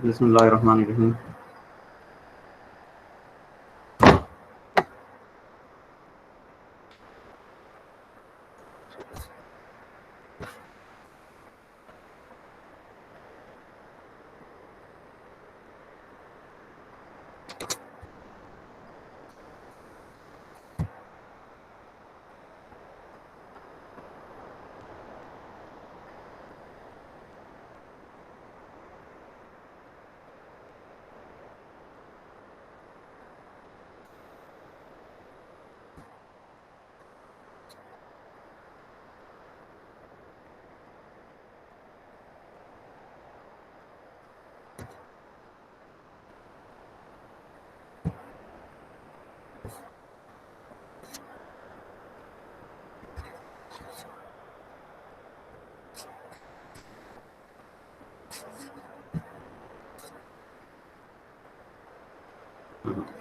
बिस्मिल्लाहिर्रहमानिर्रहीम।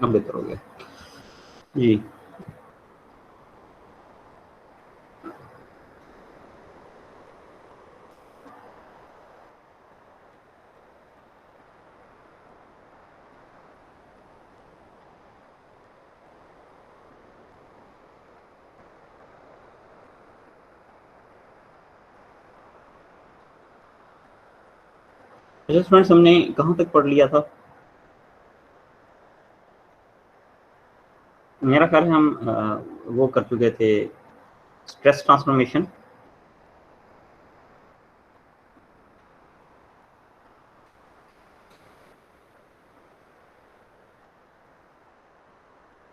अब बेहतर हो गया जी। अच्छा फ्रेंड्स, हमने कहाँ तक पढ़ लिया था? मेरा ख्याल है हम वो कर चुके थे, स्ट्रेस ट्रांसफॉर्मेशन।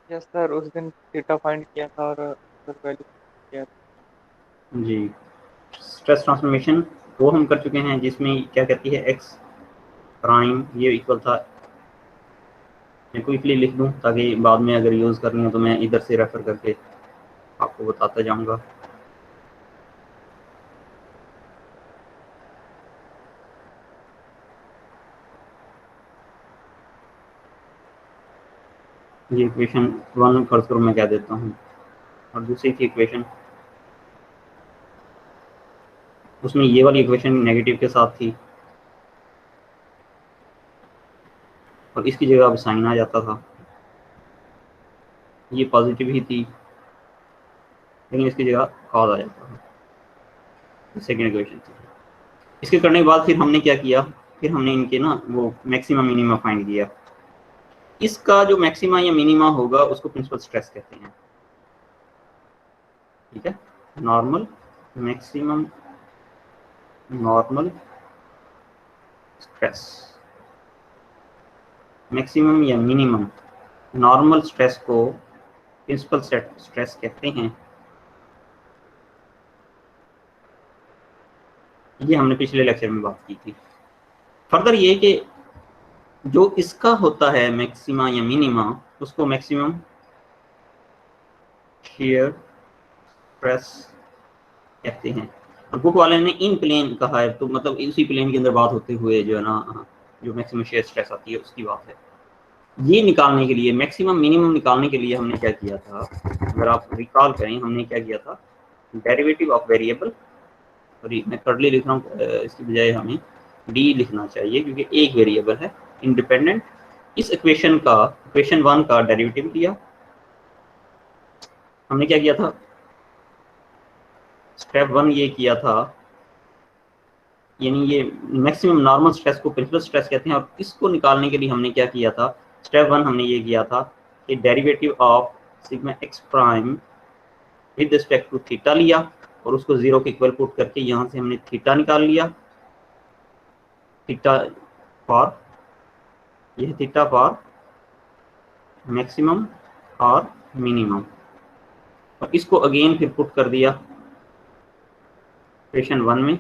यस सर, उस दिन थीटा फाइंड किया था और सर वैल्यू किया था। जी, स्ट्रेस ट्रांसफॉर्मेशन वो हम कर चुके हैं, जिसमें क्या कहती है एक्स प्राइम ये इक्वल था। मैं क्विकली लिख दूं ताकि बाद में अगर यूज़ करनी हो तो मैं इधर से रेफर करके आपको बताता जाऊंगा। ये इक्वेशन 1 फर्ज करो मैं कह देता हूँ, और दूसरी थी इक्वेशन, उसमें ये वाली इक्वेशन नेगेटिव के साथ थी और इसकी जगह अब साइन आ जाता था। ये पॉजिटिव ही थी लेकिन इसकी जगह कॉज आ जाता था। सेकेंड इक्वेशन थी। इसके करने के बाद फिर हमने क्या किया, फिर हमने इनके ना वो मैक्सिमम मिनिमम फाइंड किया। इसका जो मैक्सिमा या मिनिमा होगा उसको प्रिंसिपल स्ट्रेस कहते हैं। ठीक है, normal maximum normal stress, maximum या मिनिमम नॉर्मल स्ट्रेस को प्रिंसिपल स्ट्रेस कहते हैं। ये हमने पिछले लेक्चर में बात की थी। फर्दर ये कि जो इसका होता है मैक्सिमा या मिनिमा, उसको मैक्सिमम शेयर स्ट्रेस कहते हैं। और बुक वाले ने इन प्लेन कहा है, तो मतलब इसी प्लेन के अंदर बात होते हुए जो है ना, जो मैक्सिमम शेयर स्ट्रेस आती है उसकी बात है। ये निकालने के लिए, मैक्सिमम मिनिमम निकालने के लिए हमने क्या किया था, अगर आप रिकॉल करें, हमने क्या किया था, डेरिवेटिव ऑफ वेरिएबल, सॉरी मैं कर्ली लिख रहा हूँ, इसकी बजाय हमें डी लिखना चाहिए क्योंकि एक वेरिएबल है इंडिपेंडेंट। इस इक्वेशन का, इक्वेशन 1 का डेरिवेटिव लिया। हमने क्या किया था, स्टेप 1 ये किया था, यानी ये मैक्सिमम नॉर्मल स्ट्रेस को प्रिंसिपल स्ट्रेस कहते हैं। और इसको निकालने के लिए हमने क्या किया था, स्टेप 1 हमने ये किया था कि derivative of sigma x prime with respect to theta लिया और उसको 0 के इक्वल पुट करके यहाँ से हमने थीटा निकाल लिया। थीटा फॉर, यह थीटा फॉर मैक्सिमम और मिनिमम, और इसको अगेन फिर पुट कर दिया इक्वेशन 1 में।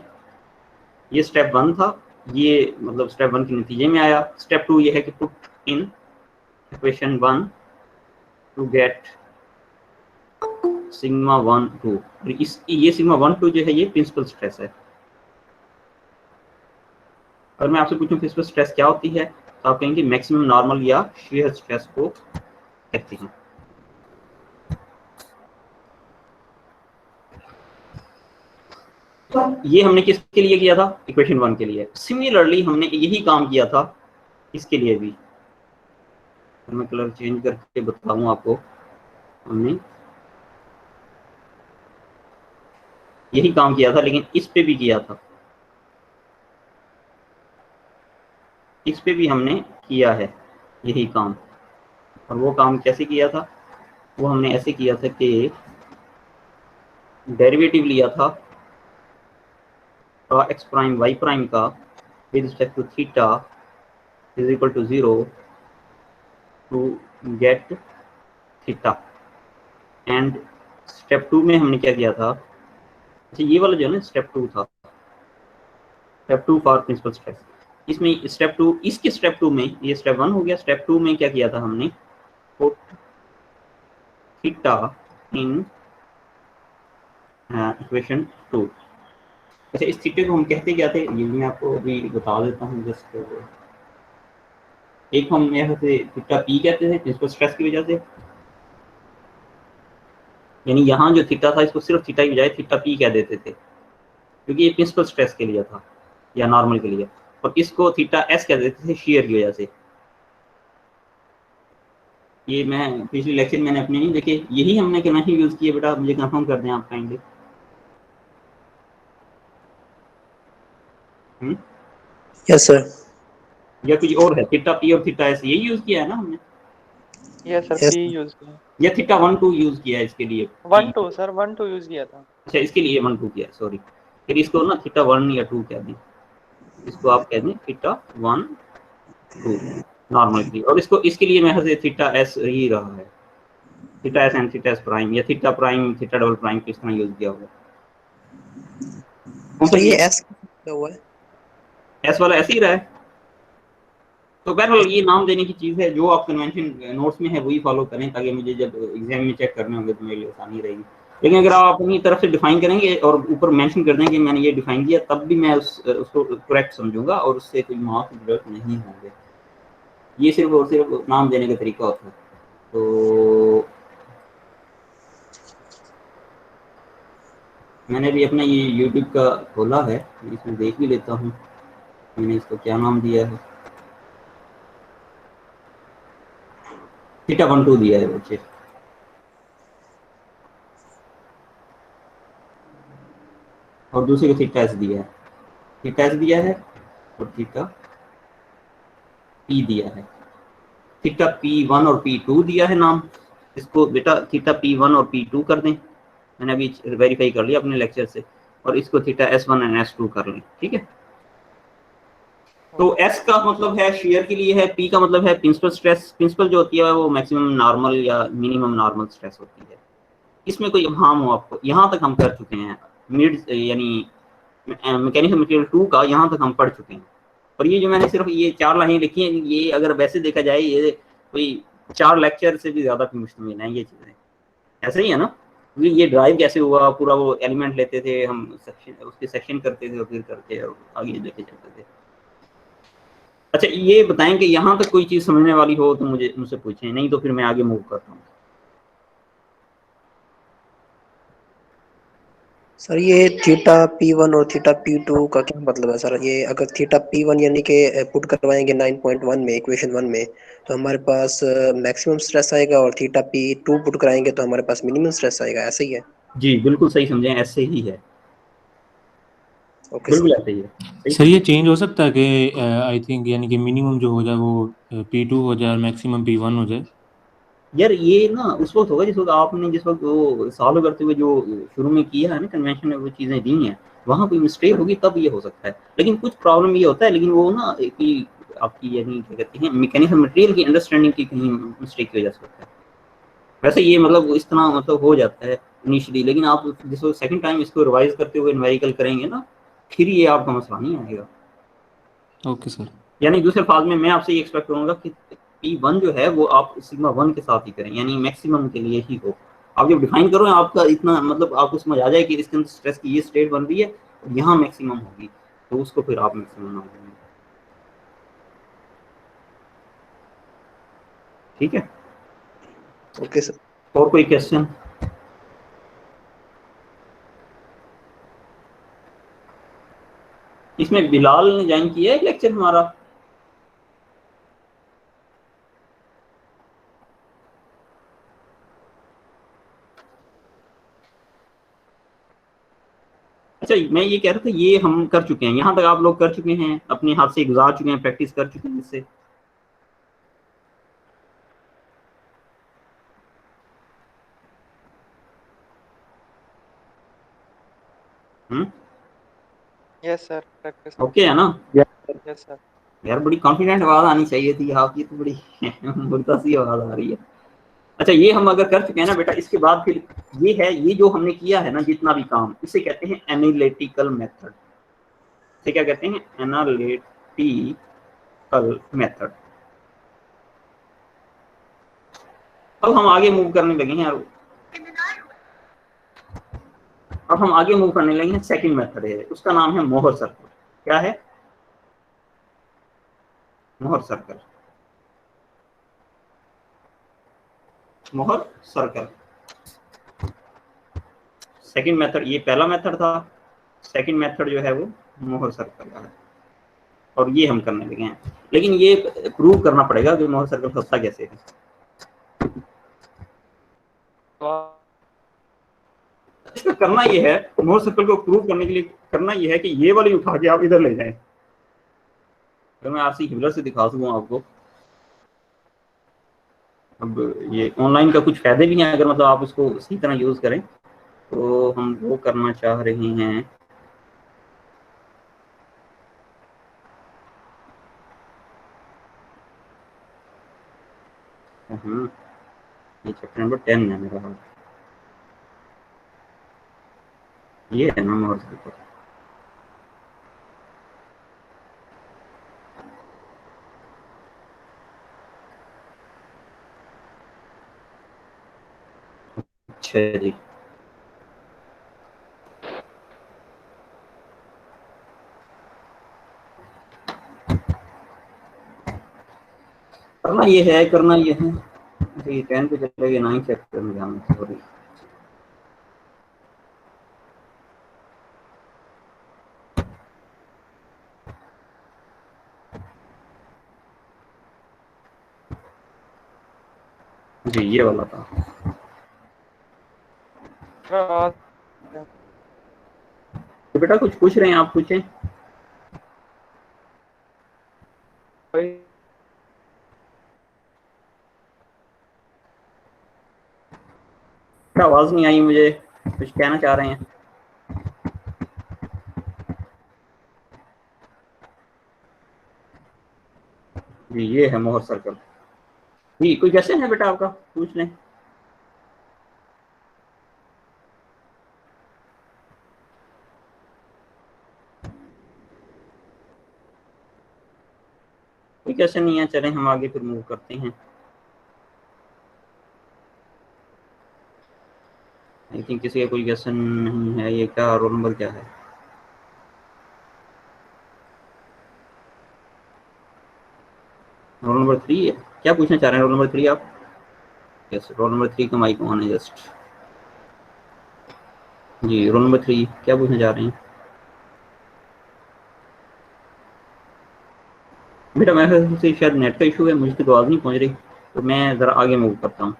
ये स्टेप 1 था, ये मतलब स्टेप 1 के नतीजे में आया। स्टेप 2 ये है कि put in equation 1 to get sigma 1 2। इस ये सिग्मा 1 2 जो है ये प्रिंसिपल स्ट्रेस है। अगर मैं आपसे पूछूं प्रिंसिपल स्ट्रेस क्या होती है, तो आप कहेंगे मैक्सिमम नॉर्मल या शेयर स्ट्रेस को कहते हैं। ये हमने किसके लिए किया था, इक्वेशन 1 के लिए। सिमिलरली हमने यही काम किया था इसके लिए भी मैं कलर चेंज करके बताऊँ आपको, हमने यही काम किया था, लेकिन इस पे भी किया था, इस पे भी हमने किया है यही काम। और वो काम कैसे किया था, वो हमने ऐसे किया था कि डेरिवेटिव लिया था एक्स प्राइम वाई प्राइम का with respect to theta is equal to 0 to get theta. And step 2 में हमने क्या किया था, अच्छा ये वाला जो है ना स्टेप 2 था, स्टेप 2 फॉर प्रिंसिपल स्ट्रेस। इसमें स्टेप 2, इसके स्टेप 2 में, ये स्टेप 1 हो गया, स्टेप 2 में क्या किया था हमने, पुट थीटा इन इक्वेशन 2। अच्छा इस थीटे को हम कहते क्या थे, ये मैं आपको अभी बता देता हूँ जस्ट। एक हम यहाँ से थीटा पी कहते थे प्रिंसिपल स्ट्रेस की वजह से, यानी यहाँ जो थीटा था इसको सिर्फ थीटा की बजाय थीटा पी कह देते थे, क्योंकि ये प्रिंसिपल स्ट्रेस के लिए था या नॉर्मल के लिए। और इसको थीटा एस कह देते थे शेयर की वजह से। ये मैं पिछले लेक्चर मैंने अपने नहीं देखे, यही हमने कन्वेंशन यूज किया बेटा, मुझे कंफर्म कर दें आप काइंडली। Yes sir. या कुछ और है, थीटा पी और थीटा एस यही यूज किया है ना हमने, yes sir, yes P use किया। या थीटा 1 2 यूज किया है इसके लिए? 1 2 सर, 1 2 यूज किया था। अच्छा इसके लिए 1 2 किया, सॉरी। फिर इसको ना थीटा 1 या 2 कह दें, इसको आप कह दें थीटा 1 2 नॉर्मल के लिए। और इसको इसके लिए मैं से थीटा एस ही रहा है, theta S and theta S prime या theta prime theta double prime किस तरह यूज किया होगा। कौन सा सर ये किया, एस हुआ है। एस वाला ऐसे ही रहा है। तो बहरहाल ये नाम देने की चीज़ है, जो आप कन्वेंशन नोट्स में है वही फॉलो करें, ताकि मुझे जब एग्जाम में चेक करने होंगे तो मेरे लिए आसानी रहेगी। लेकिन अगर आप अपनी तरफ से डिफाइन करेंगे और ऊपर मेंशन कर दें कि मैंने ये डिफाइन किया, तब भी मैं उसको करेक्ट समझूंगा और उससे कोई मार्क्स डिडक्ट नहीं होंगे। ये सिर्फ और सिर्फ नाम देने का तरीका होता है। तो मैंने भी अपना ये यूट्यूब का खोला है, इसमें देख भी लेता हूँ मैंने इसको क्या नाम दिया है, थीटा 1 2 दिया है बच्चे। और दूसरे को थीटा एस दिया है, थीटा एस दिया है और थीटा पी दिया है, थीटा P1 और P2 दिया है नाम। इसको बेटा थीटा P1 और P2 कर दें, मैंने अभी वेरीफाई कर लिया अपने लेक्चर से। और इसको थीटा S1 एंड S2 कर लें, ठीक है। तो S का मतलब है शेयर के लिए है, P का मतलब है प्रिंसिपल स्ट्रेस। प्रिंसिपल जो होती है वो मैक्सिमम नॉर्मल या मिनिमम नॉर्मल स्ट्रेस होती है। इसमें कोई अभाम हो आपको, यहाँ तक हम कर चुके हैं, मिड यानी मैकेनिज्म मटेरियल 2 का यहाँ तक हम पढ़ चुके हैं। और ये जो मैंने सिर्फ ये 4 लाइनें लिखी हैं, ये अगर वैसे देखा जाए ये कोई 4 लेक्चर से भी ज़्यादा मुश्किल है ये चीज़ें, ऐसे ही है ना। ये ड्राइव कैसे हुआ, पूरा वो एलिमेंट लेते थे हम, सेक्शन उसके सेक्शन करते थे और फिर करके और आगे लेके चलते थे। अच्छा ये बताएं कि यहाँ तक कोई चीज़ समझने वाली हो तो मुझसे पूछें, नहीं तो फिर मैं आगे मूव करता हूँ। सर ये थीटा P1 और थीटा P2 का क्या मतलब है सर? ये अगर थीटा P1 यानी कि पुट करवाएंगे 9.1 में, इक्वेशन 1 में, तो हमारे पास मैक्सिमम स्ट्रेस आएगा, और थीटा P2 पुट कराएंगे तो हमारे पास मिनिमम स्ट्रेस आएगा, ऐसा ही है? जी बिल्कुल सही समझें, ऐसे ही है, ओके बिल्कुल सर। ऐसे ही है, सही सर ये समझें। चेंज हो सकता है कि आई थिंक यानी कि मिनिमम जो हो जाए वो P2 हो जाए और मैक्सिमम P1 हो जाए? यार ये ना उस वक्त होगा जिस वक्त आपने जिस वक्त वो सॉल्व करते हुए जो शुरू में किया है ना कन्वेंशन में, वो चीज़ें दी हैं, वहाँ कोई मिस्टेक होगी तब ये हो सकता है। लेकिन कुछ प्रॉब्लम ये होता है, लेकिन वो ना कि आपकी यानी क्या कहते हैं मैकेनिज्म मटेरियल की अंडरस्टैंडिंग की कहीं मिस्टेक की वजह से होता है। वैसे ये मतलब इस तरह मतलब हो जाता है इनिशियली, लेकिन आप जिस वक्त सेकंड टाइम इसको रिवाइज करते हुए न्यूमेरिकल करेंगे ना, फिर ये आपका मसला नहीं आएगा। Okay sir. यानी दूसरे फाज में मैं आपसे ये एक्सपेक्ट करूंगा कि P1 जो है वो आप सिग्मा 1 के साथ ही करें, यानी मैक्सिमम के लिए ही हो। आप जब डिफाइन करो आपका इतना मतलब आपको समझ आ जाए कि इसके अंदर स्ट्रेस की ये स्टेट बन रही है और यहाँ मैक्सिमम होगी, तो उसको फिर आप मैक्सिमम ना देंगे, ठीक है। Okay sir. और कोई क्वेश्चन? इसमें बिलाल ने ज्वाइन किया है लेक्चर हमारा? अच्छा, मैं ये कह रहा था ये हम कर चुके हैं, यहाँ तक आप लोग कर चुके हैं, अपने हाथ से गुजार चुके हैं, प्रैक्टिस कर चुके हैं इससे। Yes sir, practice. ओके है ना? Yes sir. यार बड़ी कॉन्फिडेंट आवाज आनी चाहिए थी आपकी, तो बड़ी मुर्दा सी आवाज आ रही है। अच्छा, ये हम अगर कर चुके हैं ना बेटा, इसके बाद फिर ये है, ये जो हमने किया है ना जितना भी काम, इसे कहते हैं एनालिटिकल मेथड। इसे क्या कहते हैं? Analytical method. अब हम आगे मूव करने लगे हैं यार, अब हम आगे मूव करने लगे हैं। सेकंड मेथड है, उसका नाम है मोहर सर्कल। क्या है? Mohr circle. Mohr circle second method. ये पहला मेथड था, सेकंड मेथड जो है वो मोहर सर्कल का है, और ये हम करने लगे हैं। लेकिन ये प्रूव करना पड़ेगा कि मोहर सर्कल होता कैसे है। इसमें करना ये है, मोहर सर्कल को प्रूव करने के लिए करना ये है कि ये वाली उठा के आप इधर ले जाएं। तो मैं आरसी हिबलर से दिखा सकूँ आपको। अब ये ऑनलाइन का कुछ फायदे भी हैं, अगर मतलब आप उसको उसी तरह यूज करें, तो हम वो करना चाह रहे हैं। ये चैप्टर नंबर 10 है मेरा। ये है ना मोहर सर्कल। अच्छा जी, करना ये है, करना ये है। अच्छा, ये 10 पे चले गए, 9 चैप्टर में जाना, सॉरी। जी, ये वाला था। तो बेटा कुछ पूछ रहे हैं आप? पूछें। आवाज नहीं आई मुझे, कुछ कहना चाह रहे हैं? जी, ये है मोहर सर्कल। जी, कोई क्वेश्चन है बेटा आपका? पूछ लें। कोई क्वेश्चन नहीं है, चलें हम आगे फिर मूव करते हैं। आई थिंक किसी का कोई क्वेश्चन नहीं है। ये क्या रोल नंबर क्या है? रोल नंबर 3 है। क्या पूछना चाह रहे हैं रोल नंबर 3 आप? यस, रोल नंबर 3 का माइक ऑन है जस्ट। जी, रोल नंबर 3 क्या पूछना चाह रहे हैं बेटा? मेरे से शायद नेट का इशू है, मुझे तो आवाज़ नहीं पहुंच रही, तो मैं ज़रा आगे मूव करता हूँ।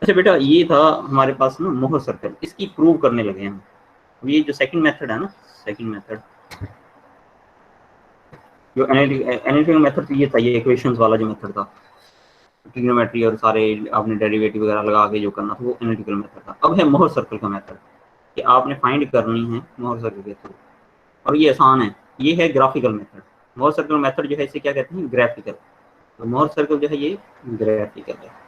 अच्छा बेटा, ये था हमारे पास ना मोहर सर्कल, इसकी प्रूव करने लगे हैं हम। अब ये जो सेकंड मेथड है ना, सेकंड मेथड जो एनालिटिकल मेथड, ये था, ये इक्वेशंस वाला जो मेथड था, ट्रिग्नोमेट्री और सारे आपने डेरिवेटिव वगैरह लगा के जो करना था, वो एनालिटिकल मेथड था। अब है मोहर सर्कल का मेथड, कि आपने फाइंड करनी है मोहर सर्कल के थ्रू, और ये आसान है। ये है graphical method. Mohr circle method जो है इसे क्या कहते हैं? ग्राफिकल। तो मोहर सर्कल जो है ये ग्राफिकल है।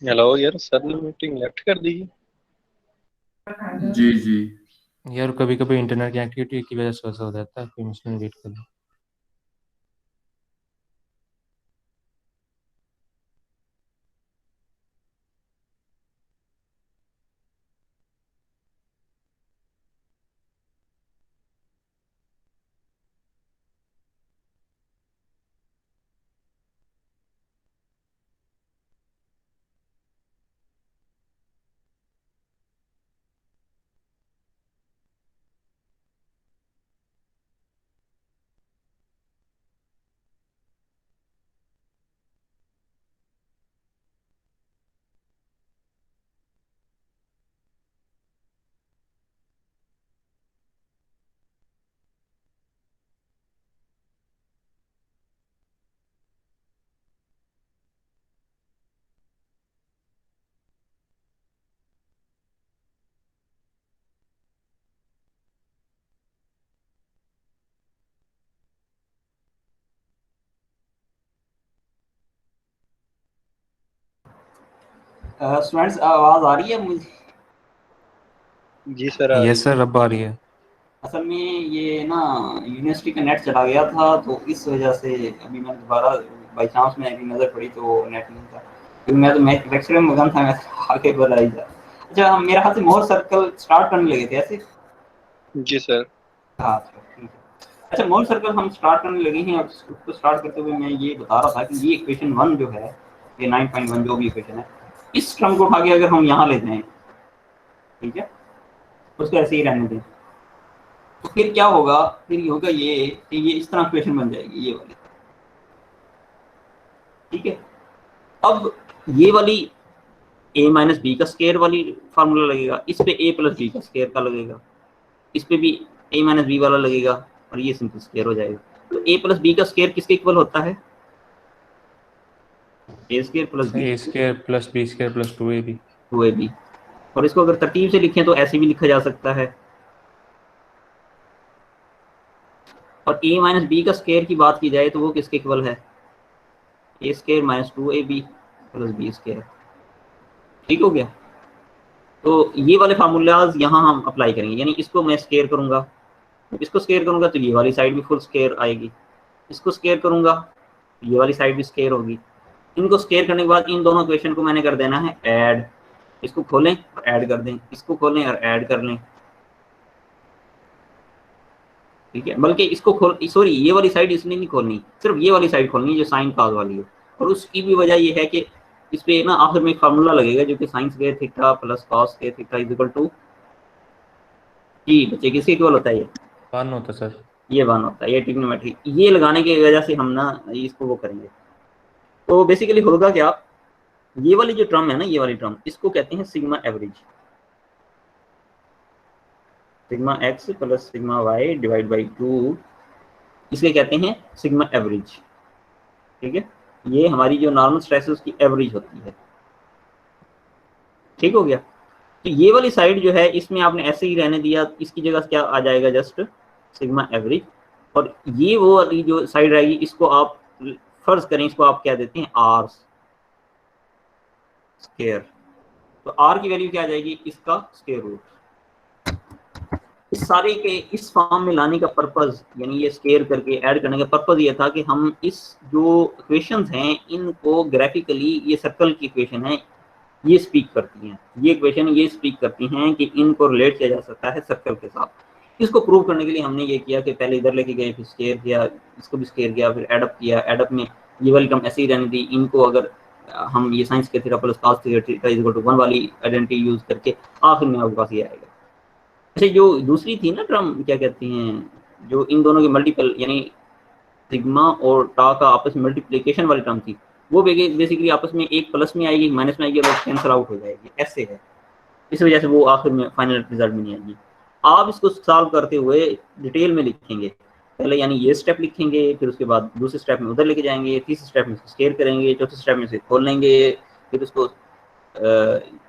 हेलो यार, सर ने मीटिंग लेफ्ट कर दी है। जी जी। यार कभी कभी इंटरनेट कनेक्टिविटी की वजह से ऐसा हो जाता है, कोई मिशन वेट कर लो। स्टूडेंट्स आवाज़ आ रही है मुझे? जी सर, आ रही यस है। सर, अब आ रही है। असल में ये ना यूनिवर्सिटी का नेट चला गया था, तो इस वजह से अभी मैं दोबारा बाई चांस में अभी नज़र पड़ी तो नेट नहीं था, क्योंकि मैं तो लेक्चर में मगन था, मैं आगे बढ़ आई था। अच्छा, हम मेरे हाथ से मोर सर्कल स्टार्ट करने लगे थे ऐसे। जी सर। हाँ ठीक है। अच्छा, मोर सर्कल हम स्टार्ट करने लगे हैं। अब उसको स्टार्ट करते हुए मैं ये बता रहा था कि ये इक्वेशन 1 जो है, ये 9.1 जो भी इक्वेशन है, इस टर्म को उठा के अगर हम यहाँ लेते हैं, ठीक है, उसको ऐसे ही रहने दें, तो फिर क्या होगा? फिर ये होगा ये कि ये इस तरह इक्वेशन बन जाएगी ये वाली, ठीक है। अब ये वाली a माइनस बी का स्केयर वाली फार्मूला लगेगा, इस पे a प्लस बी का स्केयर का लगेगा, इस पे भी a माइनस बी वाला लगेगा, और ये सिंपल स्केयर हो जाएगा। तो a प्लस बी का स्केयर किसके इक्वल होता है? a square plus b a square plus b square plus 2ab। 2ab। और इसको अगर तरतीब से लिखें तो ऐसे भी लिखा जा सकता है। और a माइनस बी का स्केयर की बात की जाए तो वो किसके इक्वल है? a square minus 2ab plus b square. ठीक हो गया। तो ये वाले फार्मूलाज यहाँ हम अप्लाई करेंगे, यानी इसको मैं स्केयर करूंगा, इसको स्केयर करूंगा तो ये वाली साइड भी फुल स्केयर आएगी, इसको स्केयर करूंगा ये वाली साइड भी स्केयर होगी। इनको स्केयर करने के बाद इन दोनों इक्वेशन को मैंने कर देना है ऐड। इसको खोलें और ऐड कर दें, इसको खोलें और ऐड कर लें, ठीक है। बल्कि इसको खोल, सॉरी, ये वाली साइड इसलिए नहीं खोलनी, सिर्फ ये वाली साइड खोलनी है जो साइन काज वाली है। और उसकी भी वजह ये है कि इस पे ना आखिर में एक फार्मूला लगेगा जो कि sine square theta plus cos square theta is equal to जी बच्चे किसके इक्वल होता है? ये 1 होता सर। ये 1 होता है, ये ट्रिग्नोमेट्री। ये लगाने की वजह से हम ना इसको वो करेंगे। तो बेसिकली होगा क्या, ये वाली जो टर्म है ना, ये वाली टर्म, इसको कहते हैं sigma average, sigma x plus sigma y divide by 2, इसके कहते हैं सिग्मा एवरेज, ठीक है। ये हमारी जो नॉर्मल स्ट्रेस है उसकी एवरेज होती है। ठीक हो गया। तो ये वाली साइड जो है इसमें आपने ऐसे ही रहने दिया, इसकी जगह क्या आ जाएगा? Just sigma average. और ये वो वाली जो साइड रहेगी इसको आप फर्ज करें, इसको आप क्या देते हैं? R square. तो आर की वैल्यू क्या आ जाएगी? इसका स्क्वायर रूट। इस सारे के इस फॉर्म में लाने का पर्पज, यानी ये स्केयर करके ऐड करने का पर्पज ये था कि हम इस जो इक्वेशंस हैं इनको ग्राफिकली, ये सर्कल की इक्वेशन है, ये स्पीक करती हैं, ये इक्वेशन ये स्पीक करती हैं कि इनको रिलेट किया जा सकता है सर्कल के साथ। इसको प्रूव करने के लिए हमने ये किया कि पहले इधर लेके गए, फिर स्केयर किया, इसको भी स्केयर किया, फिर एडअप किया, एडअप में ये वाली टर्म ऐसे ही रहने दी, इनको अगर हम ये साइंस के theta plus cos theta is equal to 1 वाली आइडेंटिटी यूज करके आखिर में आपके पास ये आएगा। अच्छा, जो दूसरी थी ना टर्म, क्या कहती हैं, जो इन दोनों के मल्टीपल, यानी सिग्मा और टा का आपस में मल्टीप्लिकेशन वाली टर्म थी, वो बेसिकली आपस में एक प्लस में आएगी, माइनस में आएगी और कैंसिल आउट हो जाएगी, ऐसे है। इस वजह से वो आखिर में फाइनल रिजल्ट में नहीं आएगी। आप इसको सॉल्व करते हुए डिटेल में लिखेंगे, पहले यानी ये स्टेप लिखेंगे, फिर उसके बाद दूसरे स्टेप में उधर लेके जाएंगे, तीसरे स्टेप में स्केयर करेंगे, चौथे स्टेप में से खोल लेंगे, फिर उसको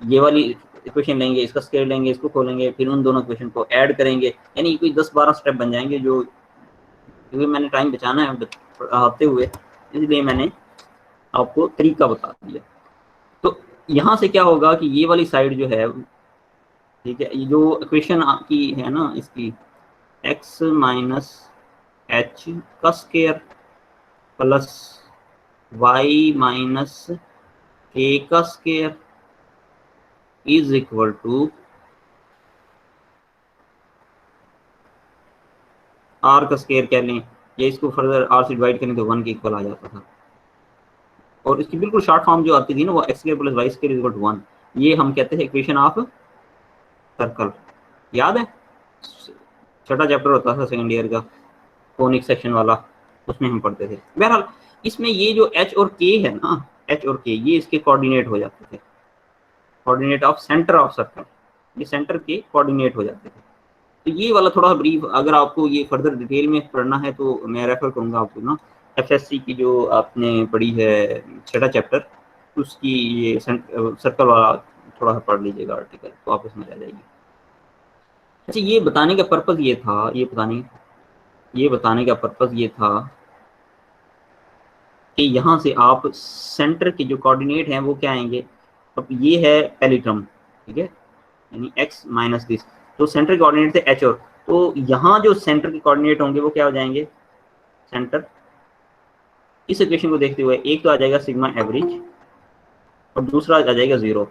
ये वाली इक्वेशन लेंगे, इसका स्केयर लेंगे, इसको खोलेंगे, फिर उन दोनों इक्वेशन को ऐड करेंगे, यानी कोई 10-12 स्टेप बन जाएंगे। जो क्योंकि मैंने टाइम बचाना है पढ़ाते हुए, इसलिए मैंने आपको तरीका बता दिया। तो यहाँ से क्या होगा कि ये वाली साइड जो है, ठीक है, ये जो इक्वेशन की है ना इसकी, x माइनस एच का square plus y minus a का square is equal to r का स्क्वायर कह लें, या इसको फर्दर r से डिवाइड करें तो 1 के इक्वल आ जाता था। और इसकी बिल्कुल शॉर्ट फॉर्म जो आती थी ना वो x square plus y square is equal to 1, ये हम कहते हैं इक्वेशन ऑफ सर्कल। याद है, छठा चैप्टर होता था सेकंड ईयर का, कोनिक सेक्शन वाला, उसमें हम पढ़ते थे। बहरहाल इसमें ये जो h और k है ना, h और k ये इसके कोऑर्डिनेट हो जाते थे, coordinate of centre of circle, ये सेंटर के कोऑर्डिनेट हो जाते थे। तो ये वाला थोड़ा ब्रीफ, अगर आपको ये फर्दर डिटेल में पढ़ना है तो मैं रेफर करूँगा आपको ना एफएससी की जो आपने पढ़ी है छठा चैप्टर, उसकी ये सर्कल वाला थोड़ा सा पढ़ लीजिएगा आर्टिकल, तो आप उसमें आ जाएगी। अच्छा, ये बताने का पर्पज़ ये था, ये बताने का पर्पज़ ये था कि यहाँ से आप सेंटर के जो कोऑर्डिनेट हैं वो क्या आएंगे। अब ये है पहली टर्म, ठीक है, यानी x माइनस दिस, तो सेंटर के कोऑर्डिनेट थे h और, तो यहाँ जो सेंटर के कोऑर्डिनेट होंगे वो क्या हो जाएंगे, सेंटर। इस इक्वेशन को देखते हुए एक तो आ जाएगा सिग्मा एवरेज और दूसरा आ जाएगा 0।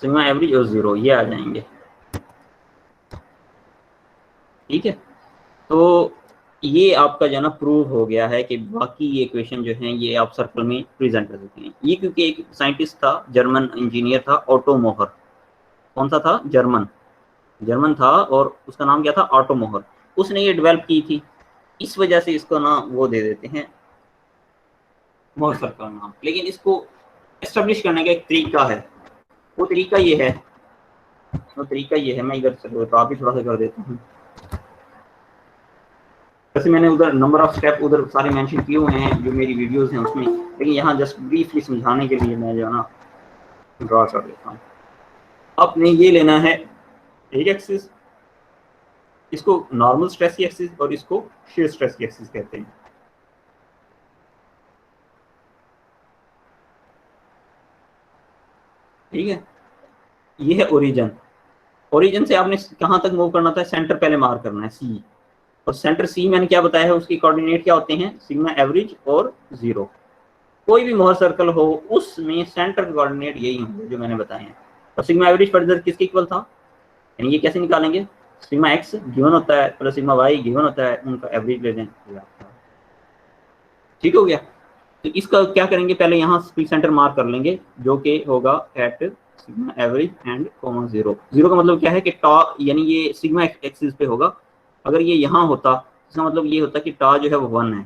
सिग्मा एवरेज और 0 ये आ जाएंगे, ठीक है। तो ये आपका जो है ना प्रूव हो गया है कि बाकी ये इक्वेशन जो हैं ये आप सर्कल में प्रेजेंट कर सकते हैं। ये क्योंकि एक साइंटिस्ट था, जर्मन इंजीनियर था, ऑटो मोहर। कौन सा था, जर्मन था, और उसका नाम क्या था, ऑटो मोहर। उसने ये डेवलप की थी, इस वजह से इसको ना वो दे देते हैं मोहर सर्कल नाम। लेकिन इसको एस्टेब्लिश करने का एक तरीका है, वो तरीका ये है, मैं इधर तो आप ही थोड़ा सा कर देता हूँ। वैसे मैंने उधर नंबर ऑफ स्टेप उधर सारे मेंशन किए हुए हैं जो मेरी वीडियोस हैं उसमें, लेकिन यहाँ जस्ट ब्रीफली समझाने के लिए मैं जो है ना ड्रॉ कर देता हूँ। आपने ये लेना है एक एक्सिस, इसको नॉर्मल स्ट्रेस की एक्सिस और इसको shear स्ट्रेस की एक्सिस कहते हैं। ठीक है, ये है ओरिजिन से आपने कहाँ तक मूव करना था, सेंटर पहले मार्क करना है सी, और सेंटर सी मैंने क्या बताया है, उसकी कोऑर्डिनेट क्या होते हैं, सिग्मा एवरेज और 0। कोई भी मोहर सर्कल हो उसमें सेंटर के कोऑर्डिनेट यही होंगे जो मैंने बताए हैं। और सिग्मा एवरेज फर्दर किसके इक्वल था, यानी ये कैसे निकालेंगे, सिग्मा एक्स गिवन होता है प्लस सिग्मा वाई गिवन होता है, उनका एवरेज ले लें। ठीक हो गया। तो इसका क्या करेंगे, पहले यहाँ सेंटर मार्क कर लेंगे जो कि होगा at sigma average and comma 0। 0 का मतलब क्या है कि टॉ, यानी ये सिग्मा एक्सिस पे होगा। अगर ये यहाँ होता इसका मतलब ये होता कि टॉ जो है वो 1 है,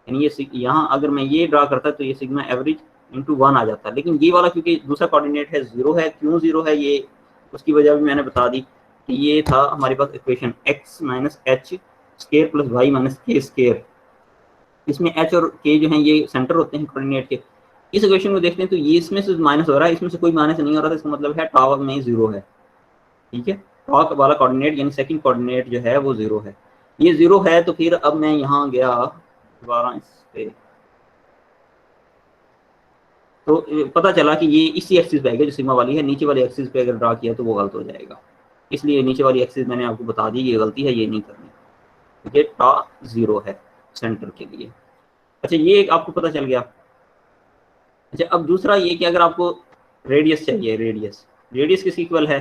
यानी ये यहाँ अगर मैं ये ड्रा करता तो ये सिग्मा एवरेज इंटू 1 आ जाता। लेकिन ये वाला क्योंकि दूसरा कोऑर्डिनेट है 0 है, क्यों 0 है ये उसकी वजह भी मैंने बता दी कि ये था हमारे पास equation x minus H square plus Y minus K square. इसमें h और k जो हैं ये सेंटर होते हैं कोऑर्डिनेट के। इस इक्वेशन को देखते हैं तो ये इसमें से माइनस हो रहा है, इसमें से कोई माइनस नहीं हो रहा था, इसका मतलब है टॉ में 0 है। ठीक है, टॉ वाला कोऑर्डिनेट यानी सेकंड कोऑर्डिनेट जो है वो 0 है। ये 0 है तो फिर अब मैं यहाँ गया दोबारा इस पे, तो पता चला कि ये इसी एक्सिस पे आएगा जो सिग्मा वाली है, नीचे वाली एक्सिस पे अगर ड्रा किया तो वो गलत हो जाएगा। इसलिए नीचे वाली एक्सिस मैंने आपको बता दी ये गलती है, ये नहीं करनी, क्योंकि टॉ 0 है सेंटर के लिए। अच्छा, ये एक आपको पता चल गया। अच्छा, अब दूसरा ये कि अगर आपको रेडियस चाहिए, रेडियस किस इक्वल है,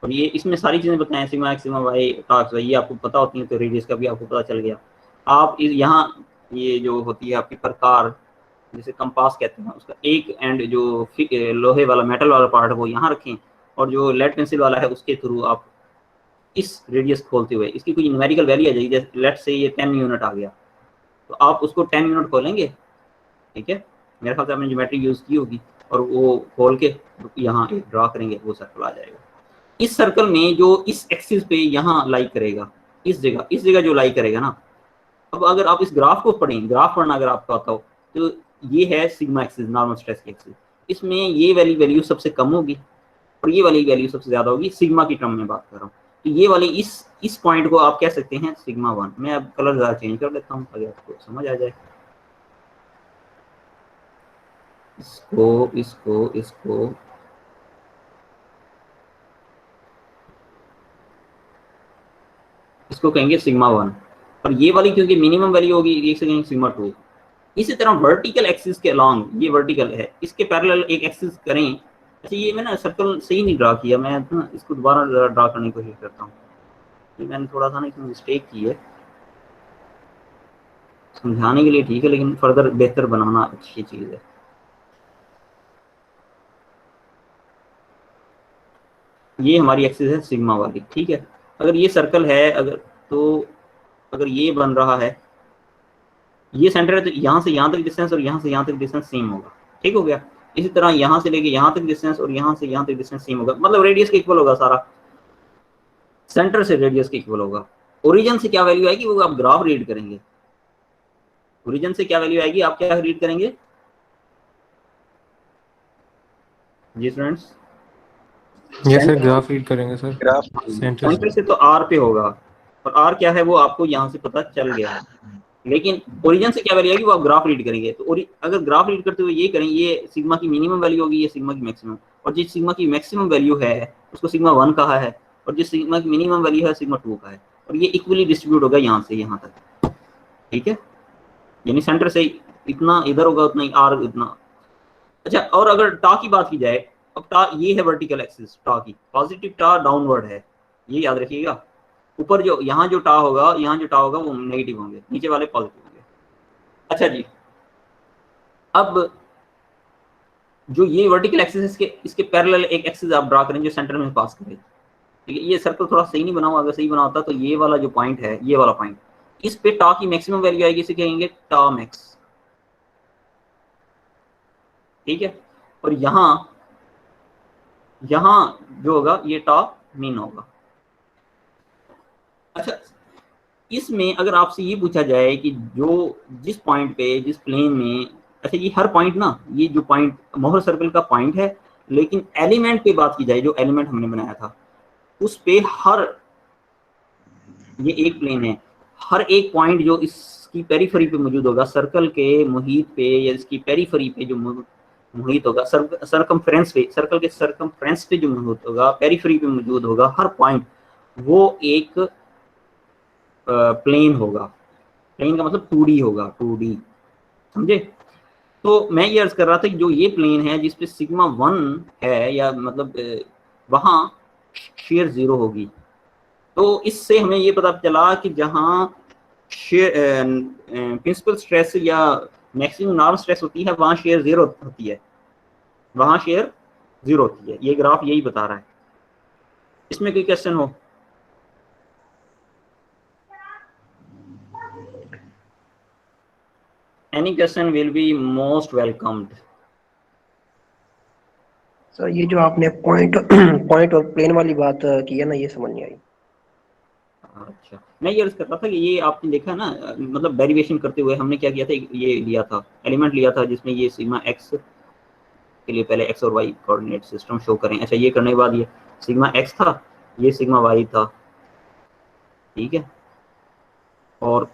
और ये इसमें सारी चीजें बताएं, sigma x sigma y tau x y, ये आपको पता होती है, तो रेडियस का भी आपको पता चल गया। आप यहाँ ये जो होती है आपकी प्रकार, जैसे कंपास कहते हैं, उसका एक एंड जो लोहे वाला मेटल वाला पार्ट है वो यहाँ रखें, और जो लेड पेंसिल वाला है उसके थ्रू आप इस रेडियस खोलते हुए इसकी कोई न्यूमेरिकल वैल्यू आ जाएगी। जैसे लेट से ये 10 यूनिट आ गया तो आप उसको 10 यूनिट खोलेंगे, ठीक है, मेरे ख्याल से आपने ज्योमेट्री यूज़ की होगी, और वो खोल के यहाँ एक ड्रा करेंगे, वो सर्कल आ जाएगा। इस सर्कल में जो इस एक्सिस पे यहाँ लाई करेगा, इस जगह जो लाई करेगा ना, अब अगर आप इस ग्राफ को पढ़ें, ग्राफ पढ़ना अगर आपको आता हो तो ये है सिग्मा एक्सिस, नॉर्मल स्ट्रेस की एक्सिस। इसमें ये वाली वैल्यू सबसे कम होगी और ये वाली वैल्यू सबसे ज़्यादा होगी, सिग्मा की टर्म में बात कर रहा हूँ। तो ये वाली इस पॉइंट को आप कह सकते हैं सिग्मा 1। मैं अब कलर ज़रा चेंज कर लेता हूँ ताकि आपको समझ आ जाए। इसको कहेंगे सिग्मा 1 और ये वाली क्योंकि मिनिमम वैल्यू होगी इसे कहेंगे सिग्मा 2। इसी तरह वर्टिकल एक्सिस के अलॉन्ग, ये वर्टिकल है, इसके पैरेलल एक एक्सिस करें। अच्छा ये मैंने सर्कल सही नहीं ड्रा किया, मैं ना इसको दोबारा ड्रा करने की कोशिश करता हूँ। ये मैंने थोड़ा सा ना इसमें मिस्टेक की है, समझाने के लिए ठीक है लेकिन फर्दर बेहतर बनाना अच्छी चीज़ है। ये हमारी एक्सिस है सिग्मा वाली, ठीक है। अगर ये सर्कल है अगर ये बन रहा है, ये सेंटर है, तो यहाँ से यहाँ तक डिस्टेंस और यहाँ से यहाँ तक डिस्टेंस सेम होगा, ठीक हो गया। इसी तरह यहाँ से लेके यहाँ तक डिस्टेंस और यहाँ से यहाँ तक डिस्टेंस सेम होगा, मतलब रेडियस के इक्वल होगा सारा, सेंटर से रेडियस के इक्वल होगा। ओरिजिन से क्या वैल्यू आएगी वो आप ग्राफ रीड करेंगे। ओरिजिन से क्या वैल्यू आएगी आप क्या रीड करेंगे जी स्टूडेंट्स? ये सर ग्राफ रीड करेंगे सर, ग्राफ सेंटर से तो आर पे होगा और आर क्या है वो आपको यहाँ से पता चल गया है, लेकिन ओरिजिन से क्या वैल्यू आएगी वो आप ग्राफ रीड करेंगे। तो अगर ग्राफ रीड करते हुए ये करें, ये सिग्मा की मिनिमम वैल्यू होगी, ये सिग्मा की मैक्सिमम, और जिस सिग्मा की मैक्सिमम वैल्यू है उसको सिग्मा 1 कहा है और जिस सिग्मा की मिनिमम वैल्यू है सिग्मा 2 का है, और ये इक्वली डिस्ट्रीब्यूट होगा यहाँ से यहाँ तक, ठीक है। यानी सेंटर से इतना इधर होगा उतना ही आर इतना। अच्छा, और अगर टा की बात की जाए, अब टा ये है वर्टिकल एक्सिस, टा की पॉजिटिव टा डाउनवर्ड है, ये याद रखिएगा। ऊपर जो यहाँ जो टा होगा वो नेगेटिव होंगे, नीचे वाले पॉजिटिव होंगे। अच्छा जी, अब जो ये वर्टिकल एक्सिस इसके पैरेलल एक एक्सिस आप ड्रा करें जो सेंटर में पास करे, ठीक है। ये सर्कल थोड़ा सही नहीं बना हुआ, अगर सही बना होता तो ये वाला जो पॉइंट है, ये वाला पॉइंट, इस पे टा की मैक्सिमम वैल्यू आएगी, इसे कहेंगे टा मैक्स, ठीक है। और यहाँ जो होगा ये टा मीन होगा। अच्छा, इसमें अगर आपसे ये पूछा जाए कि जिस पॉइंट पे, जिस प्लेन में, अच्छा ये हर पॉइंट ना, ये जो पॉइंट मोहर सर्कल का पॉइंट है, लेकिन एलिमेंट पे बात की जाए, जो एलिमेंट हमने बनाया था उस पे ये एक प्लेन है, हर एक पॉइंट जो इसकी पेरीफेरी पे मौजूद होगा, सर्कल के मुहित पे या इसकी पेरीफेरी पे जो मुहित होगा, सरकमफ्रेंस पे, सर्कल के सरकमफ्रेंस पे जो मौजूद होगा, पेरीफेरी पे मौजूद होगा, हर पॉइंट वो एक प्लेन होगा। प्लेन का मतलब 2D होगा, 2D, समझे। तो मैं ये अर्ज कर रहा था कि जो ये प्लेन है जिसपे सिग्मा 1 है, या मतलब वहाँ शेयर 0 होगी। तो इससे हमें ये पता चला कि जहाँ प्रिंसिपल स्ट्रेस या मैक्सिमम नॉर्मल स्ट्रेस होती है वहाँ शेयर 0 होती है, वहाँ शेयर 0 होती है। ये ग्राफ यही बता रहा है। इसमें कोई क्वेश्चन हो? Any question will be most welcomed. Sir ये जो आपने पॉइंट और प्लेन वाली बात की है ना, ये समझ नहीं आई। अच्छा, मैं ये अर्ज कर रहा था कि ये आपने देखा ना, मतलब डेरिवेशन करते हुए हमने क्या किया था, ये लिया था, एलिमेंट लिया था जिसमें ये सिग्मा एक्स के लिए पहले एक्स और वाई कोऑर्डिनेट सिस्टम शो करें। अच्छा, ये करने के बाद ये सिग्मा एक्स था, ये सिग्मा वाई था, ठीक है, और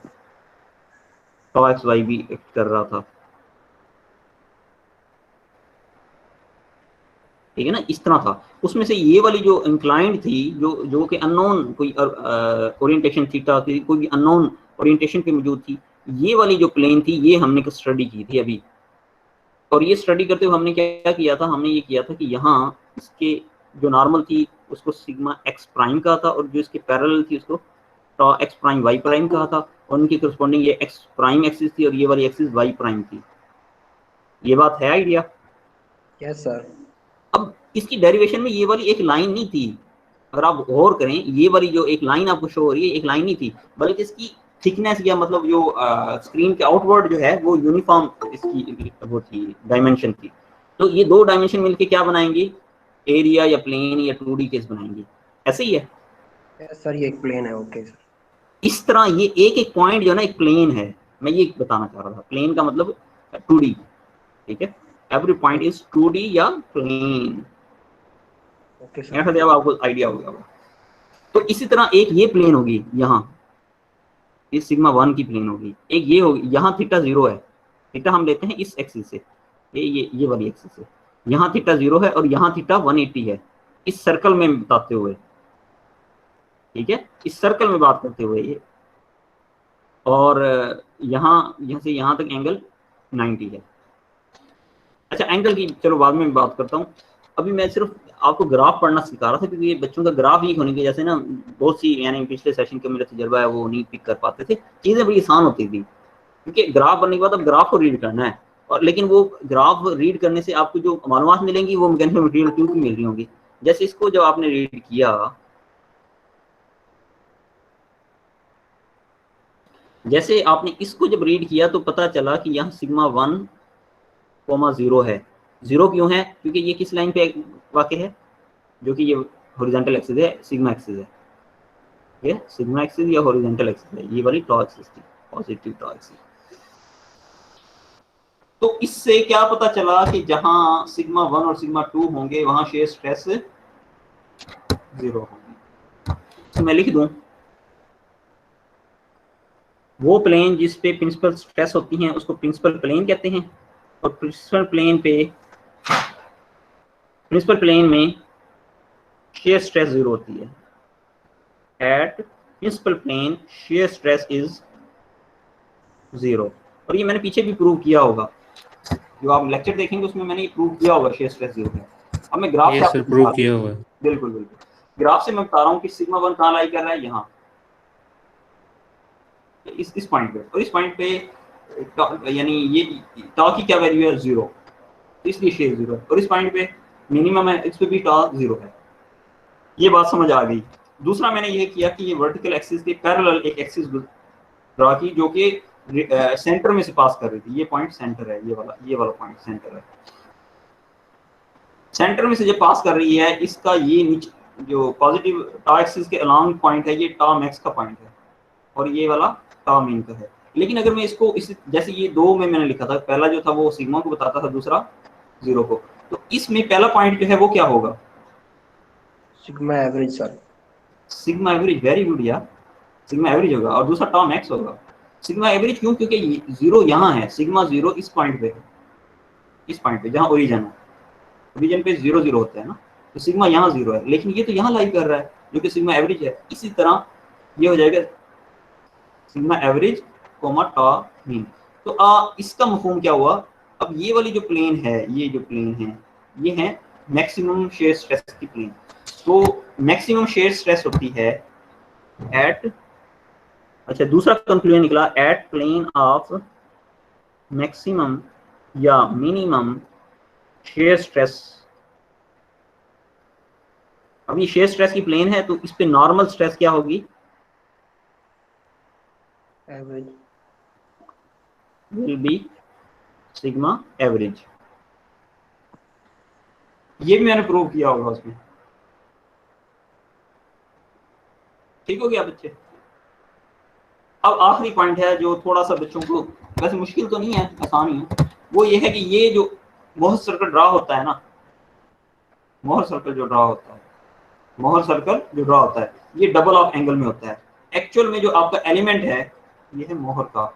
टॉ एक्स वाई भी एक्ट कर रहा था, ठीक है ना, इस तरह था। उसमें से ये वाली जो इंक्लाइंड थी, जो कि अननोन कोई ओरिएंटेशन थीटा की, कोई भी अननोन ओरिएंटेशन पे मौजूद थी, ये वाली जो प्लेन थी ये हमने स्टडी की थी अभी। और ये स्टडी करते हुए हमने क्या किया था, हमने ये किया था कि यहाँ इसके जो नॉर्मल थी उसको सिग्मा एक्स प्राइम कहा था, और जो इसके पैरेलल थी उसको tau X prime Y prime कहा था, और उनकी करस्पॉन्डिंग ये एक्स प्राइम एक्सिस थी और ये वाली एक्सिस वाई प्राइम थी। ये बात है आइडिया? Yes sir. अब इसकी डेरिवेशन में ये वाली एक लाइन नहीं थी, अगर आप गौर करें, ये वाली जो एक लाइन आपको शो हो रही है एक लाइन नहीं थी, बल्कि इसकी थिकनेस या मतलब जो स्क्रीन के आउटवर्ड जो है वो यूनिफॉर्म इसकी वो थी, डायमेंशन थी। तो ये दो डायमेंशन मिलके क्या बनाएंगी, एरिया या प्लेन या 2D केस बनाएंगी। ऐसे ही है? यस सर, ये एक प्लेन है। Okay sir. इस तरह ये एक एक पॉइंट जो है ना एक प्लेन है, मैं ये बताना चाह रहा था। प्लेन का मतलब 2D, ठीक है, एवरी पॉइंट इज 2D या प्लेन। Okay sir. मेरे ख्याल से अब आपको आइडिया हो गया होगा। तो इसी तरह एक ये प्लेन होगी, यहाँ इस सिग्मा 1 की प्लेन होगी, एक ये होगी, यहाँ थीटा 0 है, थीटा हम लेते हैं इस एक्सिस से, ये वाली एक्सिस से, यहाँ थीटा 0 है और यहाँ थीटा 180 है, इस सर्कल में बताते हुए, ठीक है, इस सर्कल में बात करते हुए ये, और यहाँ से यहाँ तक एंगल 90 है। अच्छा, एंगल की चलो बाद में बात करता हूँ, अभी मैं सिर्फ आपको ग्राफ पढ़ना सिखा रहा था, क्योंकि ये बच्चों का ग्राफ वीक होने की वजह से ना बहुत सी, यानी पिछले सेशन का मेरा तजर्बा है वो नहीं पिक कर पाते थे, चीज़ें बड़ी आसान होती थी, क्योंकि ग्राफ बनने के बाद अब ग्राफ को रीड करना है, और लेकिन वो ग्राफ रीड करने से आपको जो मालूमात मिलेंगी वो मैकेनिकल मटेरियल ट्यूब की मिल रही होंगी। जैसे इसको जब आपने रीड किया, जैसे आपने इसको जब रीड किया तो पता चला कि यहाँ सिग्मा 1,0 है। 0 क्यों है? क्योंकि ये किस लाइन पे वाक़ है, जो कि ये हॉरिजॉन्टल एक्सिस है, सिग्मा एक्सिस है, ये सिग्मा एक्सिस या हॉरिजॉन्टल एक्सिस है, ये वाली टॉ एक्सिस थी, पॉजिटिव टॉ एक्सिस। तो इससे क्या पता चला कि जहां सिग्मा 1 और सिग्मा 2 होंगे वहां शेयर स्ट्रेस 0 होगी। तो मैं लिख दूं, वो प्लेन जिस पे प्रिंसिपल स्ट्रेस होती हैं उसको प्रिंसिपल प्लेन कहते हैं, और प्रिंसिपल प्लेन में शेयर स्ट्रेस 0 होती है। At principal plane shear stress is 0, और ये मैंने पीछे भी प्रूव किया होगा, जो आप लेक्चर देखेंगे उसमें मैंने ये प्रूव किया होगा शेयर स्ट्रेस 0 है। अब मैं ग्राफ से सर प्रूव किया हुआ है। बिल्कुल बिल्कुल, ग्राफ से मैं बता रहा हूँ कि सिग्मा 1 कहाँ लाई कर रहा है, यहाँ इस पॉइंट पे, और इस पॉइंट पे यानी ये टॉ की क्या वैल्यू है 0, इसलिए शेयर 0 है, और इस पॉइंट पे मिनिमम है, इस पे भी टॉ 0 है। ये बात समझ आ गई। दूसरा मैंने ये किया कि ये वर्टिकल एक्सिस के पैरेलल एक एक्सिस ड्रा की जो कि सेंटर में से पास कर रही थी, ये पॉइंट सेंटर है, ये वाला पॉइंट सेंटर है, सेंटर में से जब पास कर रही है, इसका ये नीचे जो पॉजिटिव टॉ एक्सिस के अलोंग पॉइंट है, ये टॉ मैक्स का पॉइंट है, और ये वाला टॉ मीन का है। लेकिन अगर मैं इसको इस जैसे ये दो में मैंने लिखा था, पहला जो था वो सिग्मा को बताता था, दूसरा 0 को, तो इसमें पहला पॉइंट जो है वो क्या होगा, sigma average sir. Sigma average, very good यार, सिग्मा एवरेज होगा, और दूसरा टॉ मैक्स होगा। सिग्मा एवरेज क्यों? क्योंकि 0 यहाँ है, सिग्मा 0 इस पॉइंट पे है, इस पॉइंट पे जहाँ ओरिजिन है, ओरिजिन पे 0 0 होता है ना, तो सिग्मा यहाँ 0 है, लेकिन ये तो यहाँ लाई कर रहा है जो कि सिग्मा एवरेज है। इसी तरह ये हो जाएगा सिग्मा एवरेज कोमा टॉ मीन। तो इसका मफहूम क्या हुआ, अब ये वाली जो प्लेन है, ये जो प्लेन है, ये है मैक्सिमम शेयर स्ट्रेस की प्लेन। तो मैक्सिमम शेयर स्ट्रेस होती है एट, अच्छा दूसरा कंक्लूजन निकला, एट प्लेन ऑफ मैक्सिमम या मिनिमम शेयर स्ट्रेस। अब ये शेयर स्ट्रेस की प्लेन है, तो इस पे नॉर्मल स्ट्रेस क्या होगी, average will be sigma average. ये भी मैंने प्रूव किया होगा उसमें, ठीक हो गया बच्चे। अब आखिरी पॉइंट है जो थोड़ा सा बच्चों को, वैसे मुश्किल तो नहीं है, आसान ही है, वो ये है कि ये जो मोहर सर्कल ड्रा होता है ना, मोहर सर्कल जो ड्रा होता है, मोहर सर्कल जो ड्रा होता है, ये डबल ऑफ एंगल में होता है। एक्चुअल में जो आपका एलिमेंट है, ये है मोहर का,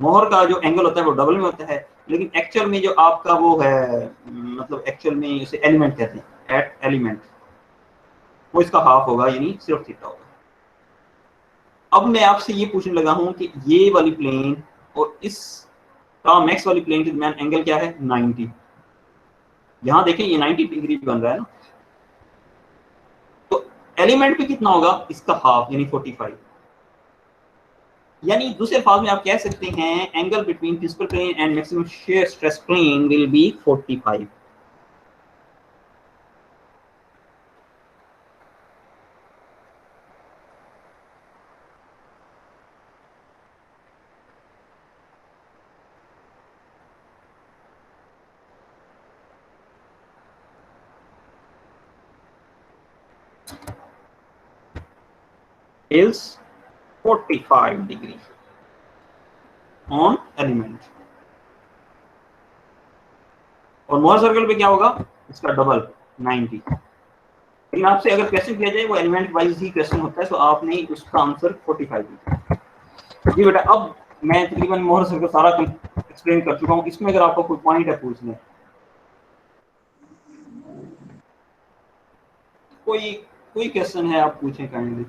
मोहर का जो एंगल होता है वो डबल में होता है, लेकिन एक्चुअल में जो आपका वो है, मतलब एक्चुअल में इसे एलिमेंट कहते हैं, एट एलिमेंट, वो इसका हाफ होगा, यानी सिर्फ थीटा होगा। अब मैं आपसे ये पूछने लगा हूं कि ये वाली प्लेन और इस टॉ मैक्स वाली प्लेन के दरमियान एंगल क्या है, 90। यहां देखें ये 90 डिग्री बन रहा है ना, तो एलिमेंट पे कितना होगा, इसका हाफ यानी 45। यानी दूसरे अल्फाज में आप कह सकते हैं angle between principal plane and maximum shear stress plane will be 45। is 45 degree on element। और मोहर सर्कल पे क्या होगा, इसका डबल 90। लेकिन आपसे अगर क्वेश्चन किया जाए वो एलिमेंट वाइज ही क्वेश्चन होता है, तो आपने उसका आंसर 45 दिया। जी बेटा, अब मैं तकरीबन मोहर सर्कल सारा एक्सप्लेन कर चुका हूँ। इसमें अगर आपको कोई पॉइंट है पूछ लें, कोई कोई क्वेश्चन है आप पूछें काइंडली।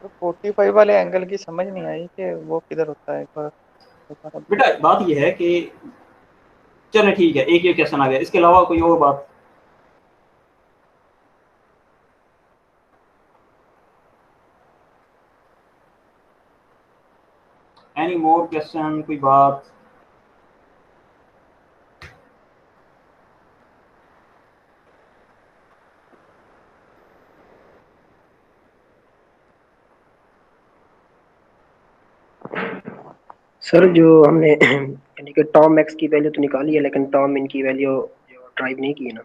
तो 45 वाले एंगल की समझ नहीं आई कि वो किधर होता है, एक बार दोबारा बेटा बात यह है कि चलो ठीक है, एक ये क्वेश्चन आ गया, इसके अलावा कोई और बात? एनी मोर क्वेश्चन, कोई बात? सर जो हमने यानी कि टॉम एक्स की वैल्यू तो निकाली है, लेकिन टॉम इन की वैल्यू जो ड्राइव नहीं की है ना।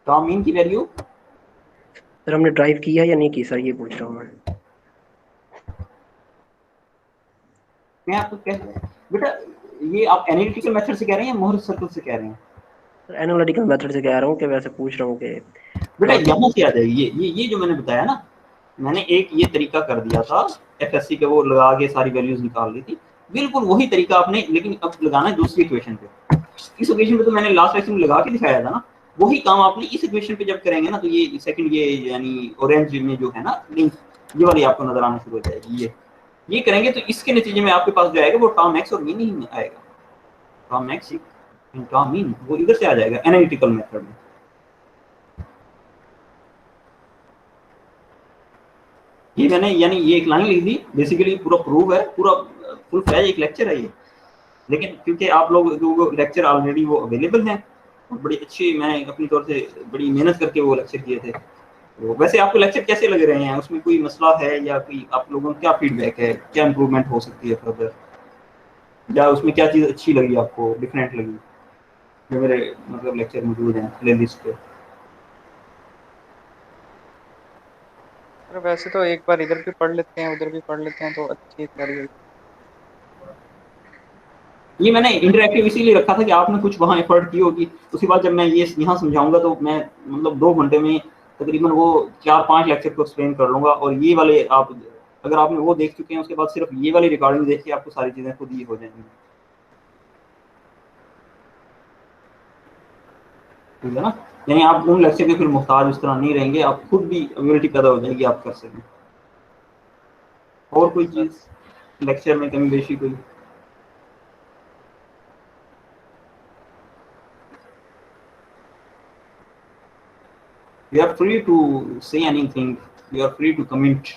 टॉम मीन की वैल्यू सर हमने ड्राइव की है या नहीं की सर, ये पूछ रहा हूँ मैं। मैं आपको बेटा, ये आप एनालिटिकल मेथड से कह रहे हैं या मोहर सर्कल से कह रहे हैं? सर एनालिटिकल मेथड से कह रहा हूँ, कि वैसे पूछ रहा हूँ कि बेटा यहाँ से आ जाएगी ये जो मैंने बताया ना, मैंने एक ये तरीका कर दिया था एफएससी के, वो लगा के सारी वैल्यूज निकाल ली थी, बिल्कुल वही तरीका आपने, लेकिन अब लगाना है दूसरी इक्वेशन पे। इस इक्वेशन पे तो मैंने लास्ट लेक्चर में लगा के दिखाया था ना, वही काम आपने इस इक्वेशन पे जब करेंगे ना, तो ये सेकंड, ये यानी ऑरेंज में जो है ना लिंक, ये वाली आपको नजर आना शुरू हो जाएगी। ये करेंगे तो इसके नतीजे में आपके पास जो आएगा वो टॉम एक्स और मीन ही आएगा। टॉम एक्स टॉम मीन वो इधर से आ जाएगा एनालिटिकल मेथड में। ये मैंने यानी ये एक लाइन लिख दी, बेसिकली पूरा प्रूव है, पूरा फुल फ्लैज एक लेक्चर है ये। लेकिन क्योंकि आप लोग जो लेक्चर ऑलरेडी वो अवेलेबल हैं और बड़ी अच्छी, मैं अपनी तौर से बड़ी मेहनत करके वो लेक्चर किए थे, तो वैसे आपको लेक्चर कैसे लग रहे हैं? उसमें कोई मसला है या कोई आप लोगों का क्या फीडबैक है, क्या इंप्रूवमेंट हो सकती है फर्दर, या उसमें क्या चीज़ अच्छी लगी आपको, डिफरेंट लगी जो मेरे मतलब लेक्चर मौजूद हैं प्ले लिस्ट पे? सर वैसे तो एक बार इधर भी पढ़ लेते हैं उधर भी पढ़ लेते हैं तो अच्छी तैयारी होगी। ये मैंने इंटरैक्टिव इसीलिए रखा था कि आपने कुछ वहाँ एफर्ट की होगी, उसके बाद जब मैं ये यहाँ समझाऊंगा तो मैं मतलब 2 घंटे में तकरीबन वो 4-5 लेक्चर को एक्सप्लेन कर लूँगा। और ये वाले आप अगर आपने वो देख चुके हैं, उसके बाद सिर्फ ये वाली रिकॉर्डिंग देख के आपको सारी चीज़ें खुद ही हो जाएंगी, ठीक है ना? यानी आप उन लेक्चर के फिर मुहताज उस तरह नहीं रहेंगे, आप खुद भी एबिलिटी पैदा हो जाएगी, आप कर सकें। और कोई चीज़ लेक्चर में कमी बेशी कोई? You are free to say anything. You are free to comment.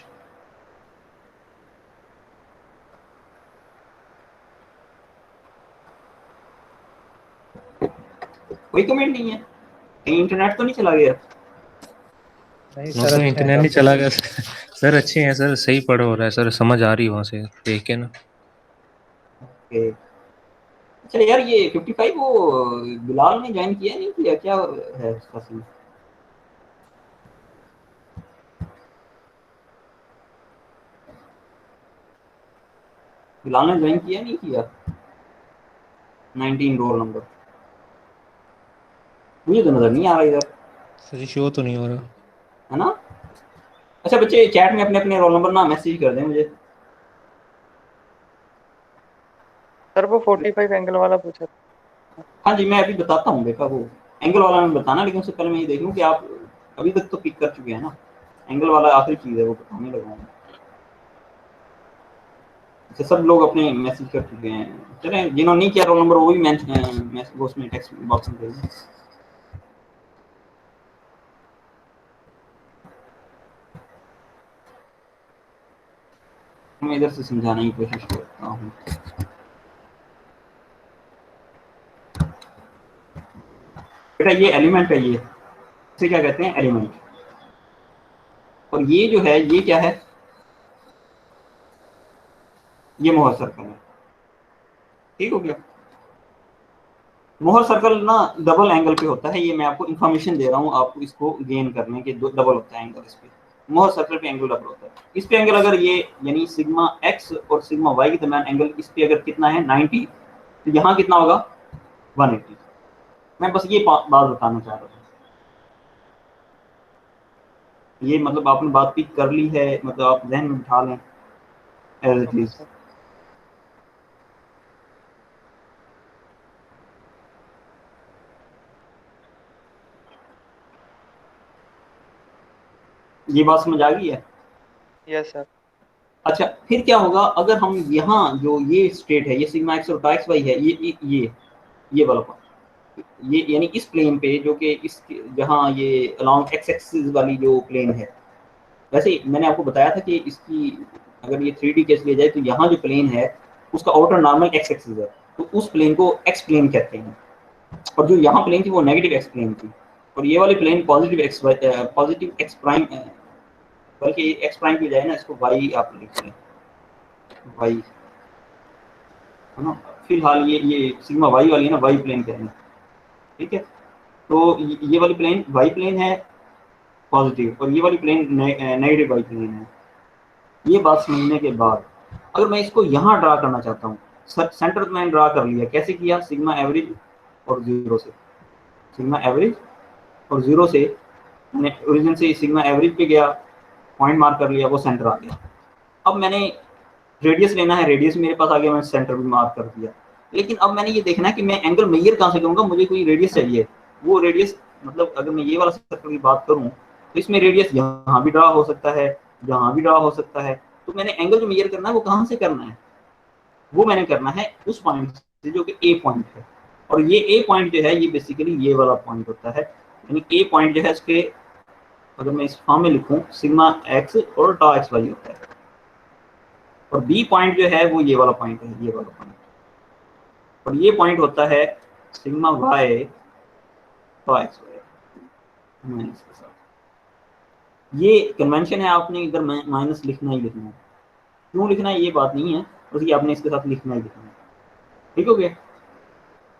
कोई कमेंट नहीं है? कहीं इंटरनेट तो नहीं चला गया? नहीं सर, इंटरनेट नहीं चला गया सर। अच्छे हैं सर, सही पढ़ हो रहा है सर, समझ आ रही है वहाँ से देख के ना। ओके, चल यार, ये 55 वो बिलाल ने ज्वाइन किया नहीं किया, क्या है इसका सीन? बिलाल ने ज्वाइन किया नहीं किया? 19 रोल नंबर मुझे तो नजर नहीं आ रहा इधर सर, शो तो नहीं हो रहा है ना? अच्छा बच्चे चैट में अपने अपने रोल नंबर ना मैसेज कर दें मुझे। सर वो 45 एंगल वाला पूछा था। हाँ जी, मैं अभी बताता हूँ बेटा, वो एंगल वाला मैं बताना, लेकिन उससे पहले मैं ये देख लूँ कि आप अभी तक तो पिक कर चुके हैं ना। एंगल वाला आखिरी चीज़ है, वो बताने लगा हूँ। अच्छा, सब लोग अपने मैसेज कर चुके हैं। चलें, जिन्होंने नहीं किया रोल नंबर वो भी मैसेज उसमें टेक्स्ट बॉक्स में भेजें। मैं इधर से समझाने की कोशिश करता हूँ। बेटा ये एलिमेंट है, ये इसे क्या कहते हैं? एलिमेंट। और ये जो है ये क्या है? ये मोहर सर्कल है, ठीक हो गया? मोहर सर्कल ना डबल एंगल पे होता है, ये मैं आपको इंफॉर्मेशन दे रहा हूँ, आपको इसको गेन करने के, डबल होता है एंगल इस पे। मोहर सर्कल पे एंगल डबल होता है। इस पे एंगल अगर ये यानी सिग्मा एक्स और सिग्मा वाई के दरमियान एंगल इस पे अगर कितना है 90, तो यहाँ कितना होगा 180। मैं बस ये बात बताना चाह रहा था। ये मतलब आपने बात पिक कर ली है, मतलब आप ध्यान में बिठा लें as it okay is. Sir. ये बात समझ आ गई है? Yes sir. अच्छा, फिर क्या होगा अगर हम यहाँ जो ये स्टेट है, ये सिग्मा एक्स और टाइम एक्स वाई है, ये वाला पॉइंट, ये यानी इस प्लेन पे जो कि इस जहाँ ये अलोंग एक्स एक्सिस वाली जो प्लेन है, वैसे मैंने आपको बताया था कि इसकी अगर ये 3D केस लिया जाए तो यहाँ जो प्लेन है उसका आउटर नॉर्मल एक्स एक्सिस है, तो उस प्लेन को एक्स प्लेन कहते हैं, और जो यहाँ प्लेन थी वो नेगेटिव एक्स प्लेन थी, और ये वाली प्लेन पॉजिटिव एक्स प्राइम, बल्कि एक्स प्राइम की बजाय ना इसको वाई आप लिख लें, वाई है ना। फिलहाल ये सिग्मा वाई वाली है ना, वाई प्लेन कहेंगे, ठीक है। तो ये वाली प्लेन वाई प्लेन है पॉजिटिव, और ये वाली प्लेन नेगेटिव वाई प्लेन है। ये बात समझने के बाद अगर मैं इसको यहाँ ड्रा करना चाहता हूँ, सेंटर मैंने ड्रा कर लिया, कैसे किया, सिग्मा एवरेज और जीरो से, सिग्मा एवरेज और जीरो से मैंने ओरिजिन से सिग्मा एवरेज पे गया, पॉइंट मार्क कर लिया, वो सेंटर आ गया। अब मैंने रेडियस लेना है, रेडियस मेरे पास आ गया, मैंने सेंटर भी मार्क कर दिया। लेकिन अब मैंने ये देखना है कि मैं एंगल मेजर कहाँ से करूँगा, मुझे कोई रेडियस चाहिए। वो रेडियस मतलब अगर मैं ये वाला सर्कल की बात करूँ तो इसमें रेडियस यहाँ भी ड्रा हो सकता है, यहाँ भी ड्रा हो सकता है। तो मैंने एंगल जो मेजर करना है वो कहाँ से करना है, वो मैंने करना है उस पॉइंट से जो कि ए पॉइंट है। और ये ए पॉइंट जो है ये बेसिकली ये वाला पॉइंट होता है, यानी ए पॉइंट जो है इसके अगर मैं इस फॉर्म में लिखूं सिग्मा एक्स और टा एक्स वाई होता है, और बी पॉइंट जो है वो ये वाला पॉइंट है, ये वाला पॉइंट, और ये पॉइंट होता है सिग्मा वाई टा एक्स वाई इसके साथ। ये कन्वेंशन है, आपने इधर माइनस लिखना ही लिखना है। क्यों लिखना है ये बात नहीं है, बस ये आपने इसके साथ लिखना ही लिखना है, ठीक हो गया।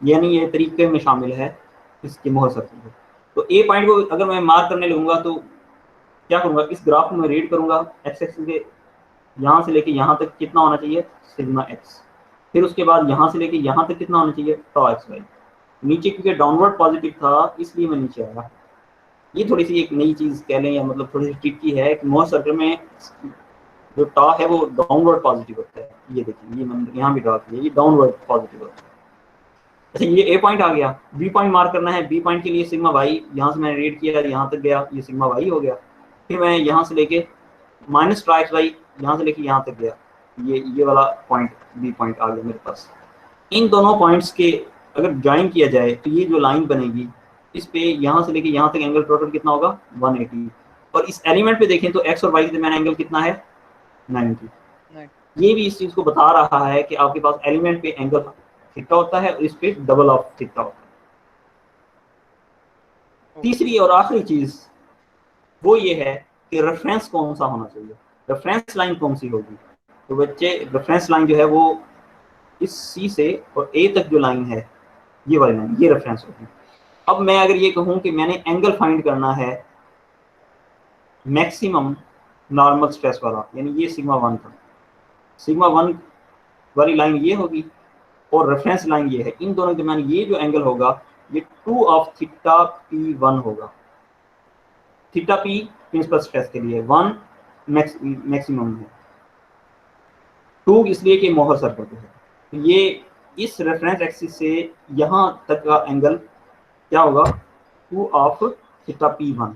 यानी ये तरीके में शामिल है इसके मोहर सर्कल में। तो ए पॉइंट को अगर मैं मार्क करने लगूंगा तो क्या करूंगा, इस ग्राफ को मैं रीड करूंगा, एक्स एक्सिस के यहाँ से लेके यहाँ तक कितना होना चाहिए सिग्मा एक्स, फिर उसके बाद यहाँ से लेके यहाँ तक कितना होना चाहिए टॉ एक्स वाई। नीचे क्योंकि डाउनवर्ड पॉजिटिव था इसलिए मैं नीचे आया। ये थोड़ी सी एक नई चीज़ कह लें, या मतलब थोड़ी सी ट्रिकी है कि मोहर सर्कल में जो टॉ है वो डाउनवर्ड पॉजिटिव होता है। ये देखिए, ये मैंने यहाँ भी ड्रा किया, ये डाउनवर्ड पॉजिटिव होता है। अच्छा, ये ए पॉइंट आ गया, बी पॉइंट मार्क करना है। बी पॉइंट के लिए सिग्मा वाई, यहाँ से मैंने रीड किया, यहाँ तक गया, ये सिग्मा वाई हो गया। फिर मैं यहाँ से लेके माइनस ट्राई एक्स वाई, यहाँ से लेके यहाँ तक गया, ये वाला पॉइंट बी पॉइंट आ गया मेरे पास। इन दोनों पॉइंट्स के अगर ज्वाइन किया जाए तो ये जो लाइन बनेगी इस पे यहाँ से लेके यहाँ तक एंगल टोटल कितना होगा 180, और इस एलिमेंट पे देखें तो एक्स और वाई के दरमियान एंगल कितना है 90। ये भी इस चीज को बता रहा है कि आपके पास एलिमेंट पे एंगल थीटा होता है और इस पे डबल ऑफ थीटा होता है। तीसरी और आखिरी चीज वो ये है कि रेफरेंस कौन सा होना चाहिए, रेफरेंस लाइन कौन सी होगी। तो बच्चे रेफरेंस लाइन जो है वो इस सी से और ए तक जो लाइन है ये वाली लाइन, ये रेफरेंस होगी। अब मैं अगर ये कहूँ कि मैंने एंगल फाइंड करना है मैक्सिमम नॉर्मल स्ट्रेस वाला, यानी ये सिग्मा 1 था, सिग्मा 1 वाली लाइन ये होगी और रेफरेंस लाइन ये है, इन दोनों के दरमियान ये जो एंगल होगा ये 2 ऑफ थीटा P1 होगा। थीटा P प्रिंसिपल स्ट्रेस के लिए, 1 मैक्सिमम है, 2 इसलिए कि मोहर सर्कल पे है। तो ये इस रेफरेंस एक्सिस से यहाँ तक का एंगल क्या होगा 2 ऑफ थीटा P1।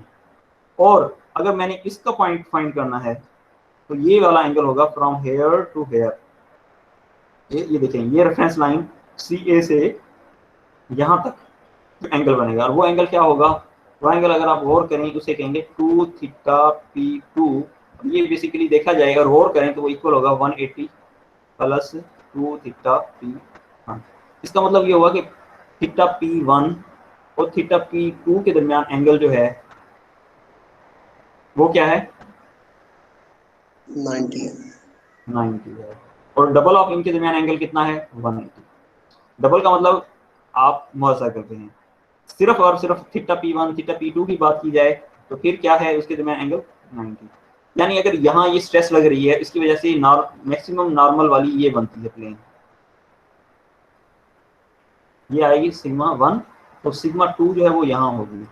और अगर मैंने इसका पॉइंट फाइंड करना है तो ये वाला एंगल होगा फ्रॉम हेयर टू हेयर। ये देखें, ये रेफरेंस लाइन CA से यहाँ तक एंगल बनेगा, और वो एंगल क्या होगा, वो एंगल अगर आप गौर करें उसे कहेंगे 2 थीटा P2। ये बेसिकली देखा जाए अगर गौर करें तो वो इक्वल होगा 180 प्लस 2 थीटा P1। इसका मतलब ये होगा कि थीटा P1 और थीटा P2 के दरमियान एंगल जो है वो क्या है 90 है, और डबल ऑफ इनके दरमियान एंगल कितना है 180। डबल का मतलब आप मुआवजा करते हैं। सिर्फ और सिर्फ थीटा P1 थीटा P2 की बात की जाए तो फिर क्या है उसके दरमियान एंगल 90। यानी अगर यहाँ ये स्ट्रेस लग रही है, इसकी वजह से मैक्सिमम नॉर्मल वाली ये बनती है प्लेन, ये आएगी सिग्मा 1 और सिग्मा 2 जो है वो यहाँ होगी।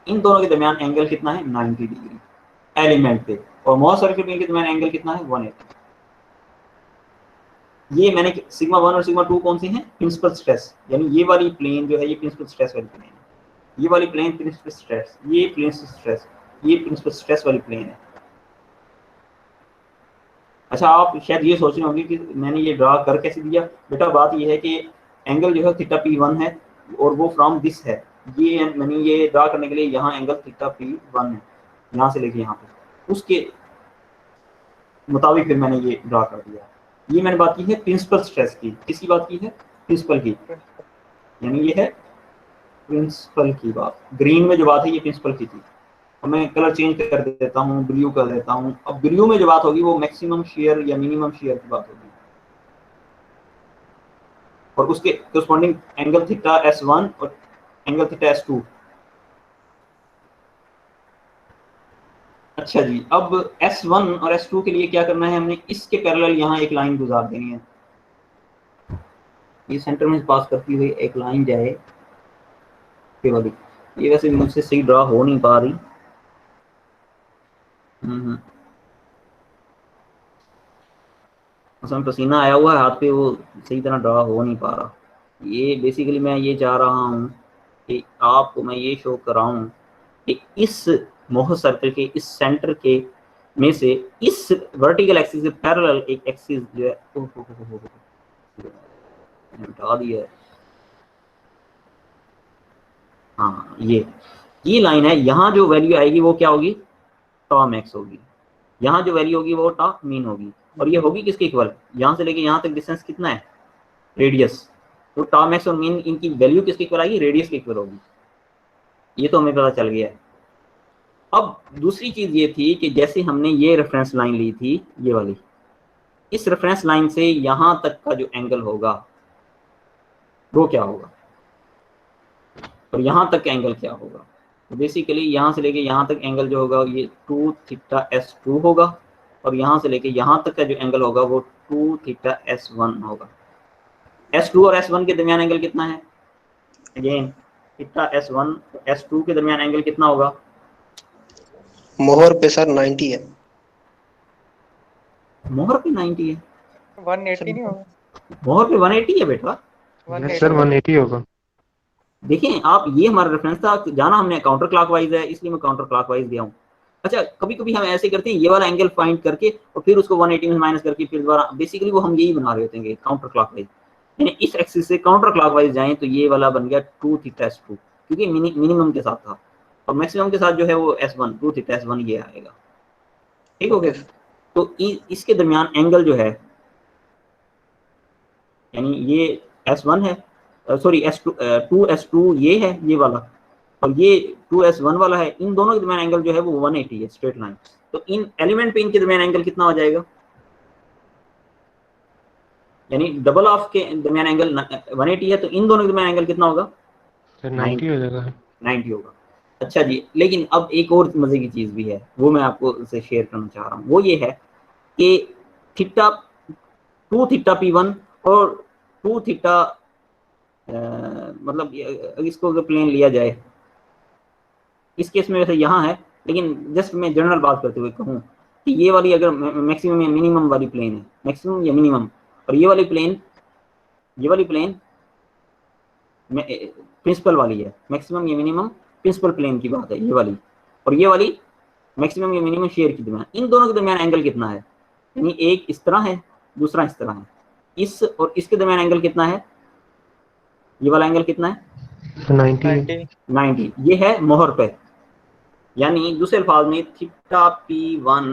इन दोनों के दरमियान एंगल कितना है 90 डिग्री एलिमेंट पे, और मोहर सर्कल प्लेन के दरमियान एंगल कितना है 180। ये मैंने सिग्मा 1 और सिग्मा 2 कौन सी हैं, प्रिंसिपल स्ट्रेस, यानी ये वाली प्लेन जो है ये प्रिंसिपल स्ट्रेस वाली प्लेन है, ये वाली प्लेन प्रिंसिपल स्ट्रेस, ये प्रिंसिपल स्ट्रेस, ये प्रिंसिपल स्ट्रेस वाली प्लेन है। अच्छा, आप शायद ये सोच रहे होंगे कि मैंने ये ड्रा कर कैसे दिया। बेटा बात ये है कि एंगल जो है थीटा P1 है और वो फ्रॉम दिस है, ये मैंने ये ड्रा करने के लिए यहाँ एंगल थीटा P1 है, यहाँ से लेके यहाँ पे, उसके मुताबिक फिर मैंने ये ड्रा कर दिया। ये मैंने बात की है प्रिंसिपल स्ट्रेस की, किसकी बात की है, प्रिंसिपल की, यानी ये है प्रिंसिपल की बात। ग्रीन में जो बात है ये प्रिंसिपल की थी, और मैं कलर चेंज कर देता हूँ, ब्लू कर देता हूँ। अब ब्लू में जो बात होगी वो मैक्सिमम शेयर या मिनिमम शेयर की बात होगी, और उसके कोरस्पॉन्डिंग एंगल थीटा S1 और एंगल थीटा S2। अच्छा जी, अब S1 और S2 के लिए क्या करना है, हमने इसके पैरेलल यहाँ एक लाइन गुजार देनी है, ये सेंटर में पास करती हुई एक लाइन जाए केवल। ये वैसे मुझसे सही ड्रा हो नहीं पा रही, उसमें पसीना आया हुआ है हाथ पे, वो सही तरह ड्रा हो नहीं पा रहा। ये बेसिकली मैं ये चाह रहा हूँ कि आपको मैं ये शो कराऊं कि इस मोहर सर्कल के इस सेंटर के में से इस वर्टिकल एक्सिस के पैरेलल एक एक्सिस जो है हटा दिया है, हाँ ये लाइन है। यहाँ जो वैल्यू आएगी वो क्या होगी, टॉ मैक्स होगी, यहाँ जो वैल्यू होगी वो टॉ मीन होगी, और ये होगी किसके इक्वल, यहाँ से लेके यहाँ तक डिस्टेंस कितना है, रेडियस, तो टॉ मैक्स और मीन इनकी वैल्यू किसके इक्वल आएगी, रेडियस के इक्वल होगी। ये तो हमें पता चल गया है। अब दूसरी चीज ये थी कि जैसे हमने ये रेफरेंस लाइन ली थी, ये वाली, इस रेफरेंस लाइन से यहाँ तक का जो एंगल होगा वो क्या होगा, और यहाँ तक का एंगल क्या होगा। तो बेसिकली यहाँ से लेके यहाँ तक एंगल जो होगा ये 2 थीटा S2 होगा, और यहाँ से लेके यहाँ तक का जो एंगल होगा वो 2 थीटा S1 होगा। S2 और S1 के दरमियान एंगल कितना है, अगेन थीटा S1 S2 के दरमियान एंगल कितना होगा, मोहर पे सर 90 है, मोहर पे 90 है, 180 नहीं होगा, मोहर पे 180 है बेटा। सर 180 होगा। देखिए आप, ये हमारा रेफरेंस था, जाना हमने काउंटर क्लॉकवाइज है इसलिए मैं काउंटर क्लॉकवाइज दिया हूँ। अच्छा, कभी कभी हम ऐसे करते हैं, ये वाला एंगल फाइंड करके और फिर उसको 180 में माइनस करके फिर दोबारा, बेसिकली वो हम यही बना रहे होते हैं काउंटर क्लॉकवाइज, यानी इस एक्सिस से काउंटर क्लॉकवाइज जाएं तो ये वाला बन गया 2 थीटा S2, क्योंकि मिनिमम के साथ था, और मैक्सिमम के साथ जो है वो S1 2 थीटा S1 ये आएगा। ठीक हो गया। तो इसके दरमियान एंगल जो है, यानी ये S1 है, सॉरी S2 2S2 ये है ये वाला, और ये 2S1 वाला है, इन दोनों के दरमियान एंगल जो है वो 180 है, स्ट्रेट लाइन। तो इन एलिमेंट पे इनके दरमियान एंगल कितना हो जाएगा, यानी डबल ऑफ के दरमियान एंगल 180 है, तो इन दोनों के दरमियान एंगल कितना होगा, सर 90 हो जाएगा, 90 होगा। अच्छा जी, लेकिन अब एक और मजे की चीज भी है, वो मैं आपको से शेयर करना चाह रहा हूँ। वो ये है कि थीटा 2 थीटा P1 और 2 थीटा मतलब इसको अगर प्लेन लिया जाए, इस केस में वैसे यहाँ है, लेकिन जस्ट मैं जनरल बात करते हुए कहूँ कि ये वाली अगर मैक्सिमम या मिनिमम वाली प्लेन है, मैक्सिमम या मिनिमम, और ये वाली प्लेन प्रिंसिपल वाली है, मैक्सिमम या मिनिमम प्रिंसिपल प्लेन की बात है ये वाली, और ये वाली मैक्सिमम या मिनिमम शेयर की दरमियान, इन दोनों के दरमियान एंगल कितना है, यानी एक इस तरह है दूसरा इस तरह है, इस और इसके दरमियान एंगल कितना है, ये वाला एंगल कितना है 90, ये है मोहर पे। यानी दूसरे अल्फाज में थीटा P1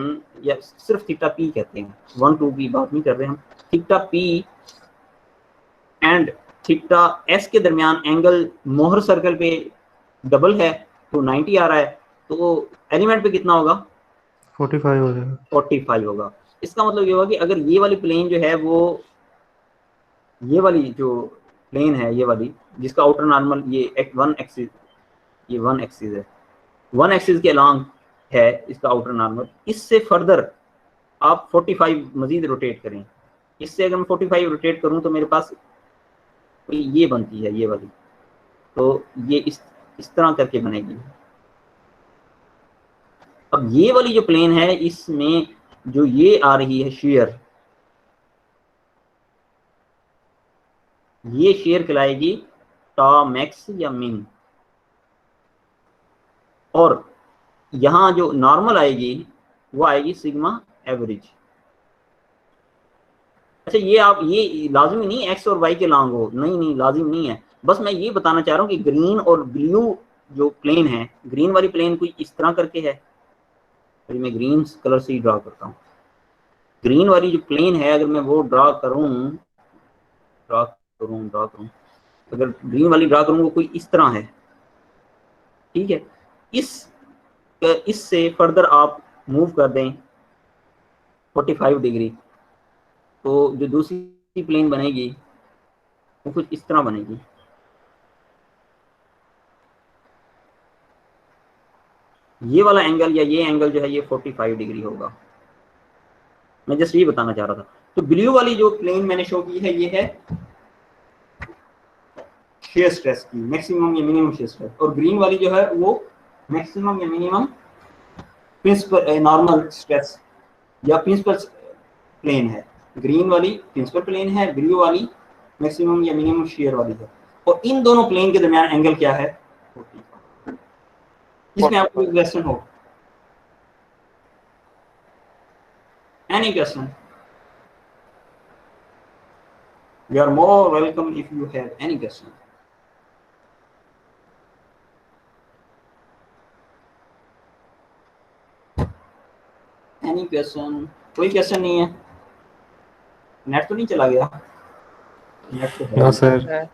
या सिर्फ थीटा P कहते हैं, 1 2 की बात नहीं कर रहे हम, theta P and theta S के दरमियान एंगल मोहर सर्कल पे डबल है तो 90 आ रहा है, तो एलिमेंट पे कितना होगा 45 हो जाएगा, 45 होगा। इसका मतलब ये होगा कि अगर ये वाली प्लेन जो है वो, ये वाली जो प्लेन है ये वाली जिसका आउटर नॉर्मल ये 1 एक्सिस, ये 1 एक्सिस है, 1 एक्सिस के अलॉन्ग है इसका आउटर नॉर्मल, इससे फर्दर आप 45 मजीद रोटेट करें, इससे अगर मैं 45 रोटेट करूं तो मेरे पास ये बनती है ये वाली, तो ये इस तरह करके बनेगी। अब ये वाली जो प्लेन है इसमें जो ये आ रही है शेयर, ये शेयर कहलाएगी टा मैक्स या मिन, और यहां जो नॉर्मल आएगी वो आएगी सिग्मा एवरेज। अच्छा ये आप ये लाजिमी नहीं एक्स और वाई के लॉन्ग हो, नहीं लाजिम नहीं है, बस मैं ये बताना चाह रहा हूँ कि ग्रीन और ब्लू जो प्लेन है, ग्रीन वाली प्लेन कोई इस तरह करके है, तो मैं ग्रीन कलर से ही ड्रा करता हूँ। ग्रीन वाली जो प्लेन है अगर मैं वो ड्रा करूँ अगर ग्रीन वाली ड्रा करूँ वो कोई इस तरह है, ठीक है। इससे फर्दर आप मूव कर दें 45 डिग्री, तो जो दूसरी प्लेन बनेगी वो कुछ इस तरह बनेगी। ये वाला एंगल या ये एंगल जो है ये 45 डिग्री होगा। मैं जस्ट ये बताना चाह रहा था। तो ब्लू वाली जो प्लेन मैंने शो की है ये है शेयर स्ट्रेस की, मैक्सिमम या मिनिमम शेयर स्ट्रेस, और ग्रीन वाली जो है वो मैक्सिमम या मिनिमम प्रिंसिपल नॉर्मल स्ट्रेस या प्रिंसिपल प्लेन है। ग्रीन वाली प्रिंसिपल प्लेन है, ब्लू वाली मैक्सिमम या मिनिमम शेयर वाली है, और इन दोनों प्लेन के दरमियान एंगल क्या है 45। इसमें आपको क्वेश्चन हो, any question? You are more welcome if you have any question. Any question? कोई क्वेश्चन नहीं है? नेट तो नहीं चला गया? नेट तो है। नो सर,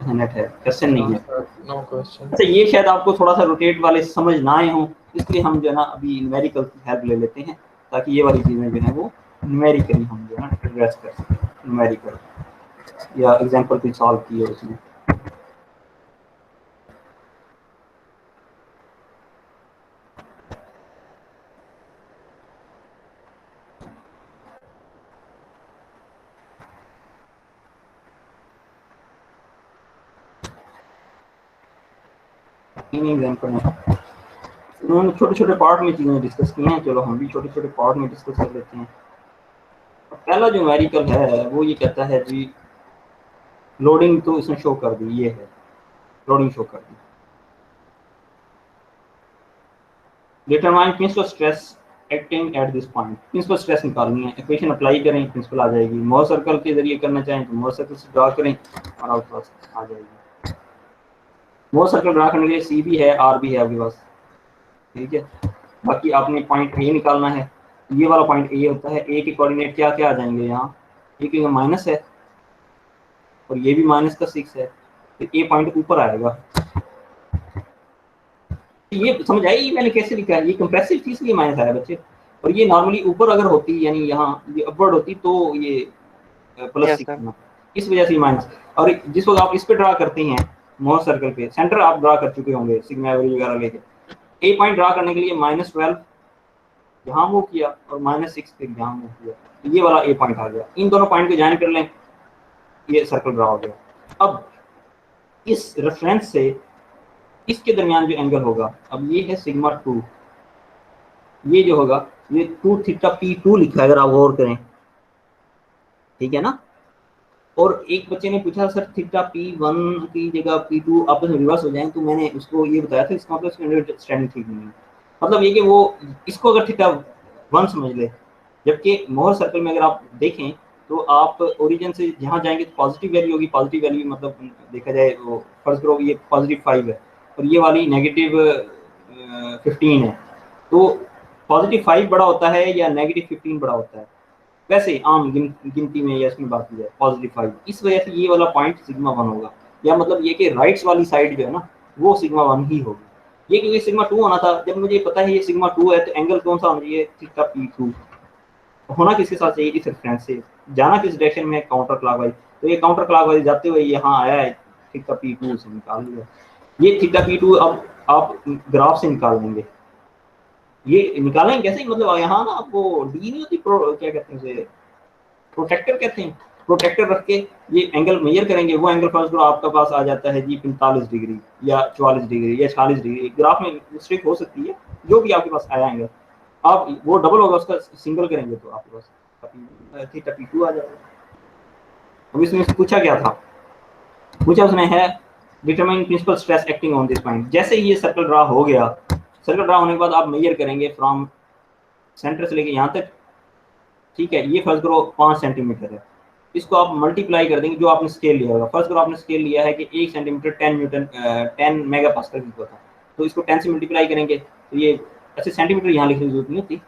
नेट है, क्वेश्चन नहीं है। No question. अच्छा ये शायद आपको थोड़ा सा रोटेट वाले समझ ना आए हों, इसलिए हम जो है ना अभी न्यूमेरिकल की हेल्प ले लेते हैं ताकि ये वाली चीज़ें जो है वो न्यूमेरिकली हम जो है ना एड्रेस कर सकें, न्यूमेरिकल या एग्जांपल कोई सॉल्व किए उसमें। एग्जांपल में उन्होंने छोटे छोटे पार्ट में चीज़ें डिस्कस की हैं, चलो हम भी छोटे छोटे पार्ट में डिस्कस कर लेते हैं। पहला जो न्यूमेरिकल है वो ये कहता है जी लोडिंग, तो इसने शो कर दी, ये है लोडिंग शो कर दी। Determine principal stress acting at this point, principal stress निकालनी है, इक्वेशन अप्लाई करें, प्रिंसिपल आ जाएगी। मोर सर्कल के जरिए करना चाहें तो मोर सर्कल से ड्रा करें और आपके पास आ जाएगी। मोर सर्कल ड्रा करने के लिए सी भी है, आर भी है आपके पास, ठीक है। बाकी आपने पॉइंट ए निकालना है, ये वाला पॉइंट ए होता है। ए के कोऑर्डिनेट क्या क्या आ जाएंगे यहाँ, ये माइनस है और ये भी माइनस का 6 है, तो ए पॉइंट ऊपर आएगा। ये समझ आई मैंने कैसे लिखा है, ये कंप्रेसिव थी इसलिए माइनस आया बच्चे, और ये नॉर्मली ऊपर अगर होती यानी यहाँ ये अपवर्ड होती तो ये प्लस 6 इस वजह से माइनस। और जिस वक्त आप इस पे ड्रा करते हैं मोर सर्कल पे, सेंटर आप ड्रा कर चुके होंगे सिग्मा एवरेज वगैरह लेके, ए पॉइंट ड्रा करने के लिए -12 यहाँ मूव किया और -6 फिर यहाँ मूव किया, ये वाला ए पॉइंट आ गया। इन दोनों पॉइंट को ज्वाइन कर लें, ये सर्कल ड्रा हो गया। अब इस रेफरेंस से इसके दरमियान जो एंगल होगा, अब ये है सिग्मा 2, ये जो होगा ये 2 थीटा P2 लिखा है अगर आप गौर करें, ठीक है ना। और एक बच्चे ने पूछा सर थीटा P1 की जगह P2 आपस में रिवर्स हो जाए, तो मैंने उसको ये बताया था इसका मतलब इसका अंडरस्टैंडिंग ठीक नहीं है। मतलब ये कि वो इसको अगर थीटा 1 समझ ले, जबकि मोहर सर्कल में अगर आप देखें तो आप ओरिजिन से जहाँ जाएंगे तो पॉजिटिव वैल्यू होगी। पॉजिटिव वैल्यू मतलब देखा जाए वो फर्स्ट करो ये +5 है और ये वाली -15 है, तो +5 बड़ा होता है या -15 बड़ा होता है? वैसे आम गिनती में या इसमें बात की जाए +5, इस वजह से ये वाला पॉइंट सिग्मा 1 होगा। या मतलब ये कि राइट्स वाली साइड जो है ना वो सिग्मा 1 ही होगी। ये क्योंकि सिग्मा 2 होना था, जब मुझे पता है ये सिग्मा 2 है तो एंगल कौन सा होना चाहिए, थीटा P2 होना किसके साथ चाहिए, इस रेफरेंस से। जाना किस डायरेक्शन में, काउंटर क्लॉकवाइज, तो ये काउंटर क्लॉकवाइज जाते हुए यहाँ आया है, थीटा P2 से निकाल लिया। ये थीटा P2 अब आप ग्राफ से निकाल लेंगे, ये निकालेंगे कैसे, मतलब यहाँ ना आपको डी नहीं होती, क्या कहते हैं उसे, प्रोटेक्टर कहते हैं, प्रोटेक्टर रख के ये एंगल मेजर करेंगे। वो एंगल फर्स्ट आपका पास आ जाता है जी 45 डिग्री या 44 डिग्री या 46 डिग्री, ग्राफ में मिस्टेक हो सकती है, जो भी आपके पास आया एंगल, आप वो डबल होगा उसका, सिंगल करेंगे तो आपके पास थीटा P2 आ जाएगा। अब इसमें पूछा क्या था, पूछा उसने है determine principal stress acting on this point. जैसे ही ये सर्कल ड्रा हो गया, सर्कल ड्रा होने के बाद आप मेजर करेंगे फ्रॉम सेंटर से लेके यहाँ तक, ठीक है, ये फर्स्ट करो 5 सेंटीमीटर है, इसको आप मल्टीप्लाई कर देंगे जो आपने स्केल लिया होगा। फर्स्ट करो आपने स्केल लिया है कि 1 सेंटीमीटर 10 न्यूटन 10 मेगा पास्कल की था, तो इसको 10 से मल्टीप्लाई करेंगे तो ये ऐसे सेंटीमीटर यहाँ लिखने की जरूरत नहीं होती,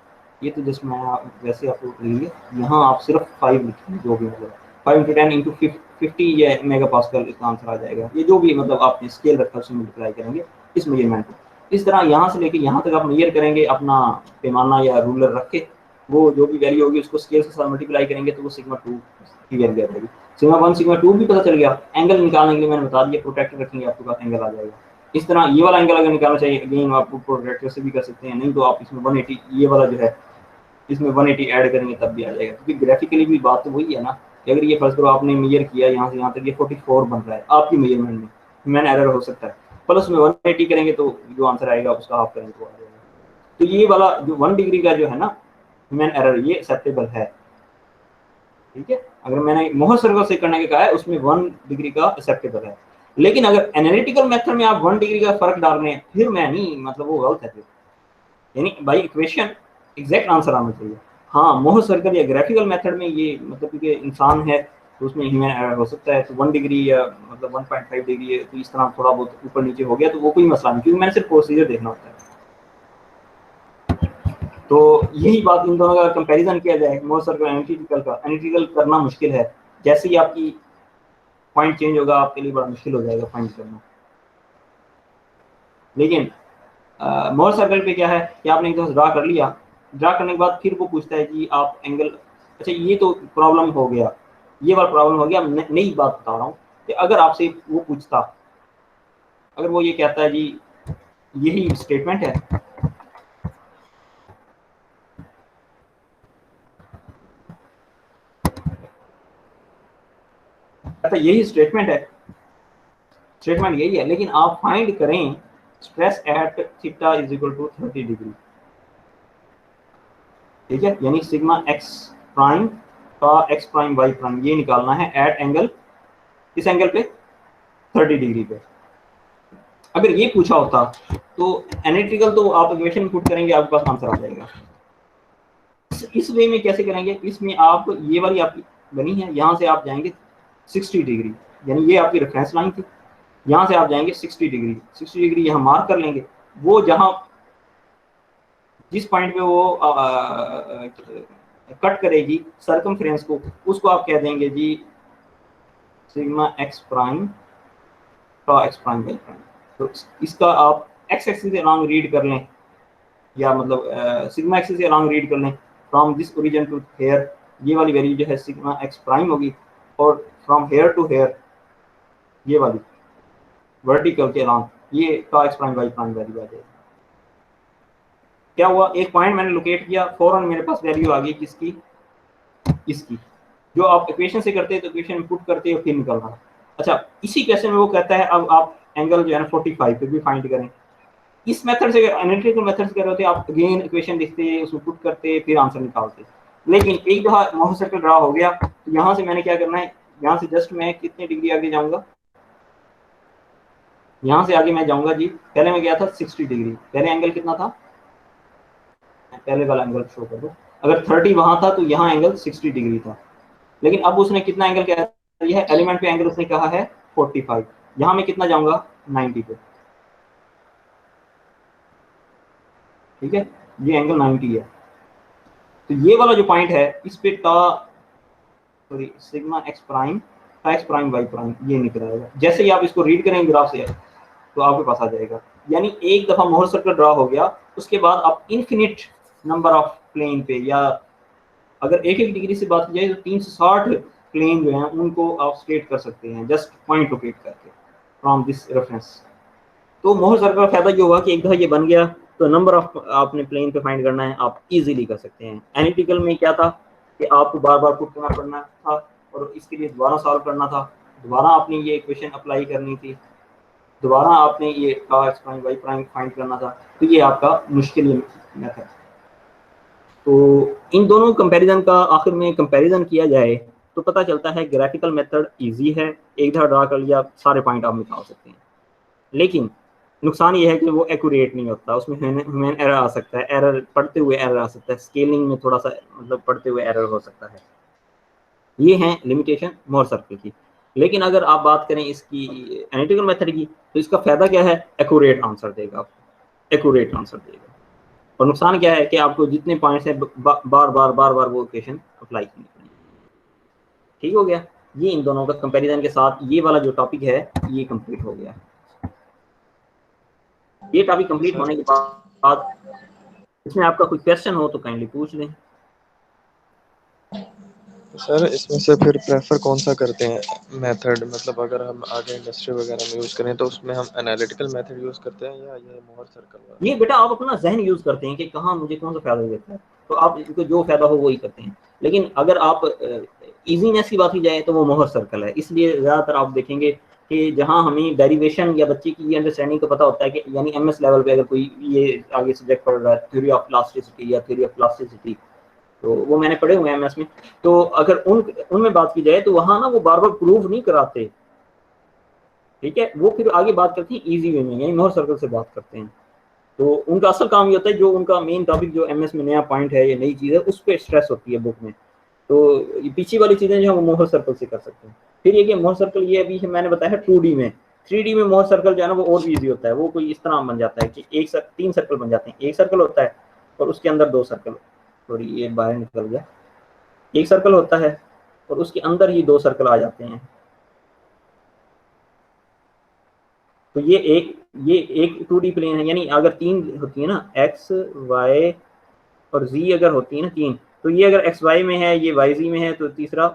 ये तो जस्ट मैं वैसे आपको लिखेंगे, यहाँ आप सिर्फ 5 लिखेंगे, जो भी मतलब 5 × 10 × 50 ये मेगा पास्कल इसका आंसर आ जाएगा। ये जो भी मतलब आपने स्केल रखा उससे मल्टीप्लाई करेंगे इस मेजरमेंट को। इस तरह यहाँ से लेके यहाँ तक आप मेजर करेंगे अपना पैमाना या रूलर रख के, वो जो भी वैल्यू होगी उसको स्केल के साथ मल्टीप्लाई करेंगे तो वो सिग्मा 2 की वैल्यू आ जाएगी। सिग्मा 1 सिग्मा 2 भी पता चल गया। एंगल निकालने के लिए मैंने बता दिया, प्रोटेक्टर रखेंगे आपके पास एंगल आ जाएगा। इस तरह ये वाला एंगल अगर निकालना चाहिए अगेन आप प्रोटेक्टर से भी कर सकते हैं, नहीं तो आप इसमें 180 ये वाला जो है इसमें 180 ऐड करेंगे तब भी आ जाएगा, क्योंकि ग्राफिकली भी बात तो वही है ना कि अगर ये फर्स्ट करो आपने मेजर किया यहाँ से यहाँ तक, ये 44 बन रहा है आपकी मेजरमेंट में, मैन एरर हो सकता है, प्लस में 180 करेंगे तो जो आंसर आएगा उसका हाफ करेंगे तो आ जाएगा। तो ये वाला जो 1 डिग्री का जो है ना ह्यूमन एरर, ये एक्सेप्टेबल है, ठीक है। अगर मैंने मोहर सर्कल से करने का कहा है उसमें 1 डिग्री का एक्सेप्टेबल है, लेकिन अगर एनालिटिकल मेथड में आप 1 डिग्री का फर्क डाल रहे हैं फिर मैं नहीं, मतलब वो गलत है फिर, यानी बाई इक्वेशन एग्जैक्ट आंसर आना चाहिए। हाँ मोहर सर्कल या ग्राफिकल मेथड में ये मतलब क्योंकि इंसान है तो उसमें ह्यूमन एरर हो सकता है, तो 1 डिग्री या मतलब 1.5 डिग्री है तो इस तरह थोड़ा बहुत ऊपर नीचे हो गया तो वो कोई मसला नहीं, क्योंकि मैंने सिर्फ प्रोसीजर देखना होता है। तो यही बात इन दोनों का कंपैरिजन किया जाए, मोहर सर्कल एनालिटिकल का, एनालिटिकल करना मुश्किल है, जैसे ही आपकी पॉइंट चेंज होगा आपके लिए बड़ा मुश्किल हो जाएगा पॉइंट करना। लेकिन मोहर सर्कल पे क्या है कि आपने एक दफा ड्रा कर लिया, ड्रा करने के बाद फिर वो पूछता है कि आप एंगल, अच्छा ये तो प्रॉब्लम हो गया, ये वाला प्रॉब्लम हो गया, नई बात बता रहा हूँ कि अगर आपसे वो पूछता, अगर वो ये कहता है जी यही स्टेटमेंट है, अच्छा यही स्टेटमेंट है, स्टेटमेंट यही है, लेकिन आप फाइंड करें stress at theta is equal to 30 degree, ठीक है, यानी सिग्मा एक्स प्राइम का एक्स प्राइम वाई प्राइम ये निकालना है एट एंगल, इस एंगल पे 30 डिग्री पे। अगर ये पूछा होता तो एनालिटिकल तो आप इक्वेशन पुट करेंगे आपके पास आंसर आ जाएगा। इस वे में कैसे करेंगे, इसमें आप ये वाली आपकी बनी है, यहाँ से आप जाएंगे 60 डिग्री, यानी ये आपकी रेफरेंस लाइन थी, यहाँ से आप जाएंगे 60 डिग्री, 60 डिग्री यहाँ मार्क कर लेंगे, वो जहाँ जिस पॉइंट पे वो कट करेगी सर्कमफ्रेंस को, उसको आप कह देंगे जी सिग्मा एक्स प्राइम का एक्स प्राइम वाई प्राइम। तो इसका आप एक्स एक्सिस से अलॉन्ग रीड कर लें, या मतलब सिग्मा एक्सिस से अलॉन्ग रीड कर लें, from this origin to here ये वाली वैल्यू जो है सिग्मा एक्स प्राइम होगी, और फ्रॉम हेयर टू हेयर ये वाली वर्टिकल के अलॉन्ग ये का x prime Y prime value आ जाएगी। क्या हुआ, एक पॉइंट मैंने लोकेट किया, फौरन मेरे पास वैल्यू आ गई किसकी, इसकी, जो आप इक्वेशन से करते हैं तो इक्वेशन पुट करते हो फिर निकल रहा। अच्छा इसी क्वेश्चन में वो कहता है अब आप एंगल जो है ना 45 पे भी फाइंड करें। इस मेथड से एनालिटिकल मेथड से कर रहे थे आप, अगेन इक्वेशन लिखते उसको पुट करते फिर आंसर निकालते, लेकिन एक दफा मोहर सर्कल ड्रा हो गया तो यहाँ से मैंने क्या करना है, यहाँ से जस्ट मैं कितने डिग्री आगे जाऊंगा, यहाँ से आगे मैं जाऊंगा जी, पहले मैं गया था 60 डिग्री, पहले एंगल कितना था, पहले वाला एंगल शो कर दो, अगर 30 वहां था तो यहाँ एंगल 60 डिग्री था, लेकिन अब उसने कितना एंगल कह दिया है, एलिमेंट पे एंगल उसने कहा है 45, यहाँ मैं कितना जाऊंगा 90 पे, ठीक है, ये एंगल 90 है। तो ये वाला जो पॉइंट है इस पे सॉरी सिग्मा एक्स प्राइम का एक्स प्राइम वाई प्राइम ये निकल आएगा। जैसे ही आप इसको रीड करेंगे ग्राफ से तो आपके पास आ जाएगा, यानी एक दफा मोहर सर्कल ड्रा हो गया उसके बाद आप इन्फिनिट नंबर ऑफ प्लेन पे, या अगर एक डिग्री से बात की जाए तो 360 प्लेन जो हैं उनको आप स्ट्रेट कर सकते हैं जस्ट पॉइंट लोकेट करके फ्रॉम दिस रेफरेंस। तो मोहर सर्कल का फायदा ये हुआ कि एक दफा ये बन गया तो नंबर ऑफ आपने प्लेन पे फाइंड करना है, आप इजीली कर सकते हैं। एनालिटिकल में क्या था कि आपको बार बार पुट करना पड़ना था और इसके लिए दोबारा सॉल्व करना था, दोबारा आपने ये इक्वेशन अप्लाई करनी थी, दोबारा आपने ये x prime y prime find करना था। तो ये आपका मुश्किल मेथड। तो इन दोनों कंपैरिजन का आखिर में कंपैरिजन किया जाए तो पता चलता है ग्राफिकल मेथड इजी है, एक धार ड्रा कर लिया, सारे पॉइंट आप निकाल सकते हैं। लेकिन नुकसान ये है कि वो एक्यूरेट नहीं होता, उसमें ह्यूमन एरर आ सकता है, एरर पढ़ते हुए एरर आ सकता है, स्केलिंग में थोड़ा सा मतलब पढ़ते हुए एरर हो सकता है। ये है लिमिटेशन मोर सर्कल की। लेकिन अगर आप बात करें इसकी एनालिटिकल मेथड की तो इसका फायदा क्या है, एक्यूरेट आंसर देगा आपको, एक्यूरेट आंसर देगा। और नुकसान क्या है कि आपको जितने पॉइंट्स हैं बार बार वो इक्वेशन अप्लाई करनी पड़ेगी। ठीक हो गया, ये इन दोनों का कंपैरिजन के साथ ये वाला जो टॉपिक है ये कंप्लीट हो गया। ये टॉपिक कंप्लीट होने के बाद इसमें आपका कोई क्वेश्चन हो तो काइंडली पूछ लें। सर इसमें से फिर प्रेफर कौन सा करते हैं मेथड, मतलब अगर हम आगे इंडस्ट्री वगैरह में यूज करें तो उसमें हम एनालिटिकल मेथड यूज करते हैं या ये मोहर सर्कल वाला? ये बेटा आप अपना जहन यूज करते हैं कि कहाँ मुझे कौन सा फायदा देता है, तो आप इनको जो फायदा हो वही करते हैं। लेकिन अगर आप इजीनेस की बात की जाए तो वो मोहर सर्कल है। इसलिए ज़्यादातर आप देखेंगे कि जहाँ हमें डेरिवेशन या बच्चे की ये अंडरस्टैंडिंग को पता होता है कि यानी एमएस लेवल पे अगर कोई ये आगे सब्जेक्ट पढ़ रहा है, थ्योरी ऑफ प्लास्टिसिटी या थ्योरी ऑफ प्लास्टिसिटी, तो वो मैंने पढ़े हुए हैं एमएस में। तो अगर उनमें बात की जाए तो वहाँ ना वो बार बार प्रूफ नहीं कराते, ठीक है, वो फिर आगे बात करते हैं ईजी वे में, यानी मोहर सर्कल से बात करते हैं। तो उनका असल काम ये होता है जो उनका मेन टॉपिक जो एमएस में नया पॉइंट है या नई चीज़ है उस पर स्ट्रेस होती है बुक में। तो ये पीछे वाली चीज़ें जो है वो मोहर सर्कल से कर सकते हैं। फिर ये कि मोहर सर्कल ये अभी मैंने बताया है 2D में, 3D में मोहर सर्कल जो है ना वो और भी ईजी होता है। वो कोई इस तरह बन जाता है कि तीन सर्कल बन जाते हैं, एक सर्कल होता है और उसके अंदर दो सर्कल, सॉरी ये बाहर निकल गया, एक सर्कल होता है और उसके अंदर ही दो सर्कल आ जाते हैं। तो ये एक 2D प्लेन है, यानी अगर तीन होती है ना x y और z अगर होती है ना तीन, तो ये अगर x y में है, ये y z में है, तो तीसरा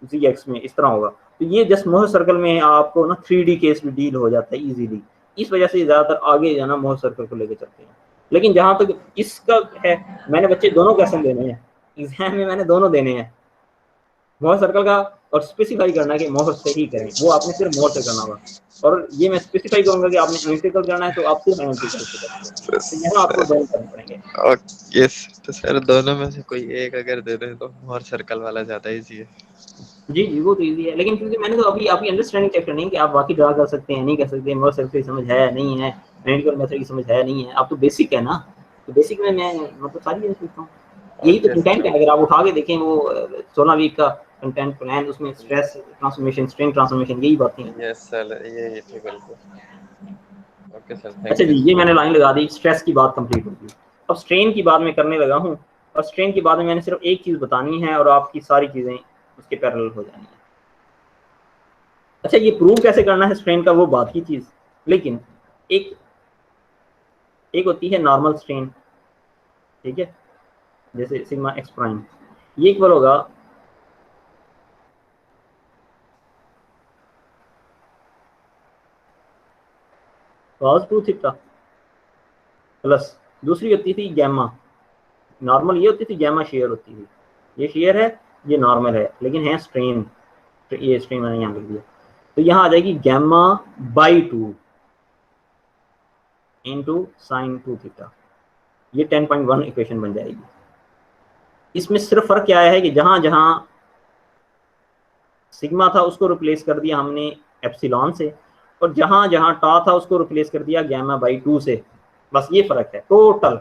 z x में, इस तरह होगा। तो ये जस्ट मोहर सर्कल में आपको ना 3D केस भी डील हो जाता है इजीली। इस वजह से ज़्यादातर आगे जाना मोहर सर्कल को लेकर चलते हैं। लेकिन जहाँ तक इसका है, मैंने बच्चे दोनों क्वेश्चन देने हैं एग्जाम में, मैंने दोनों देने हैं, मोहर सर्कल का और स्पेसिफाई करना है कि मोहर से ही करें, वो आपने सिर्फ मोहर से करना होगा। और ये मैं स्पेसिफाई करूंगा कि आपने एनालिटिकल करना है तो आप सिर्फ एनालिटिकल से करेंगे, तो यहाँ आपको दोनों करने पड़ेंगे। यस, तो सर दोनों में से कोई एक अगर दे दें तो मोहर सर्कल वाला ज़्यादा इजी है। जी जी वो तो इजी है, लेकिन क्योंकि मैंने तो अभी आपकी अंडरस्टैंडिंग चेक करनी है कि आप वाकई ड्रा कर सकते हैं नहीं कर सकते, मोहर सर्कल की समझ है नहीं है, एनालिटिकल मेथड की समझ है नहीं है। आप तो बेसिक है ना, तो बेसिक में मैं मतलब सारी चीज़ें सीखता हूँ। यही तो कंटेंट है, अगर आप उठा के देखें वो 16 वीक का कंटेंट प्लान, उसमें स्ट्रेस ट्रांसफॉर्मेशन, स्ट्रेन ट्रांसफॉर्मेशन, यही बातें हैं। यस सर, ये थी बिल्कुल। ओके सर, थैंक अच्छा यू। जी, ये मैंने लाइन लगा दी, स्ट्रेस की बात कंप्लीट होगी। अब स्ट्रेन की बात मैं करने लगा हूँ, और स्ट्रेन की बात में मैंने सिर्फ एक चीज़ बतानी है और आपकी सारी चीज़ें उसके पैरेलल हो जानी है। अच्छा, ये प्रूव कैसे करना है स्ट्रेन का वो बात की चीज़, लेकिन एक होती है नॉर्मल स्ट्रेन, ठीक है, जैसे सिग्मा एक्स प्राइम, ये इक्वल होगा cos 2 थीटा प्लस दूसरी होती थी गैमा, नॉर्मल ये होती थी, गैमा शेयर होती थी, ये शेयर है ये नॉर्मल है, लेकिन है स्ट्रेन, ये स्ट्रेन मैंने यहाँ लिख दिया। तो यहाँ आ जाएगी gamma by 2 into sine 2 theta, ये 10.1 इक्वेशन बन जाएगी। इसमें सिर्फ फर्क क्या है कि जहां जहां सिग्मा था उसको रिप्लेस कर दिया हमने एप्सिलॉन से, और जहां जहां टा था उसको रिप्लेस कर दिया गैमा बाई 2 से, बस ये फर्क है। टोटल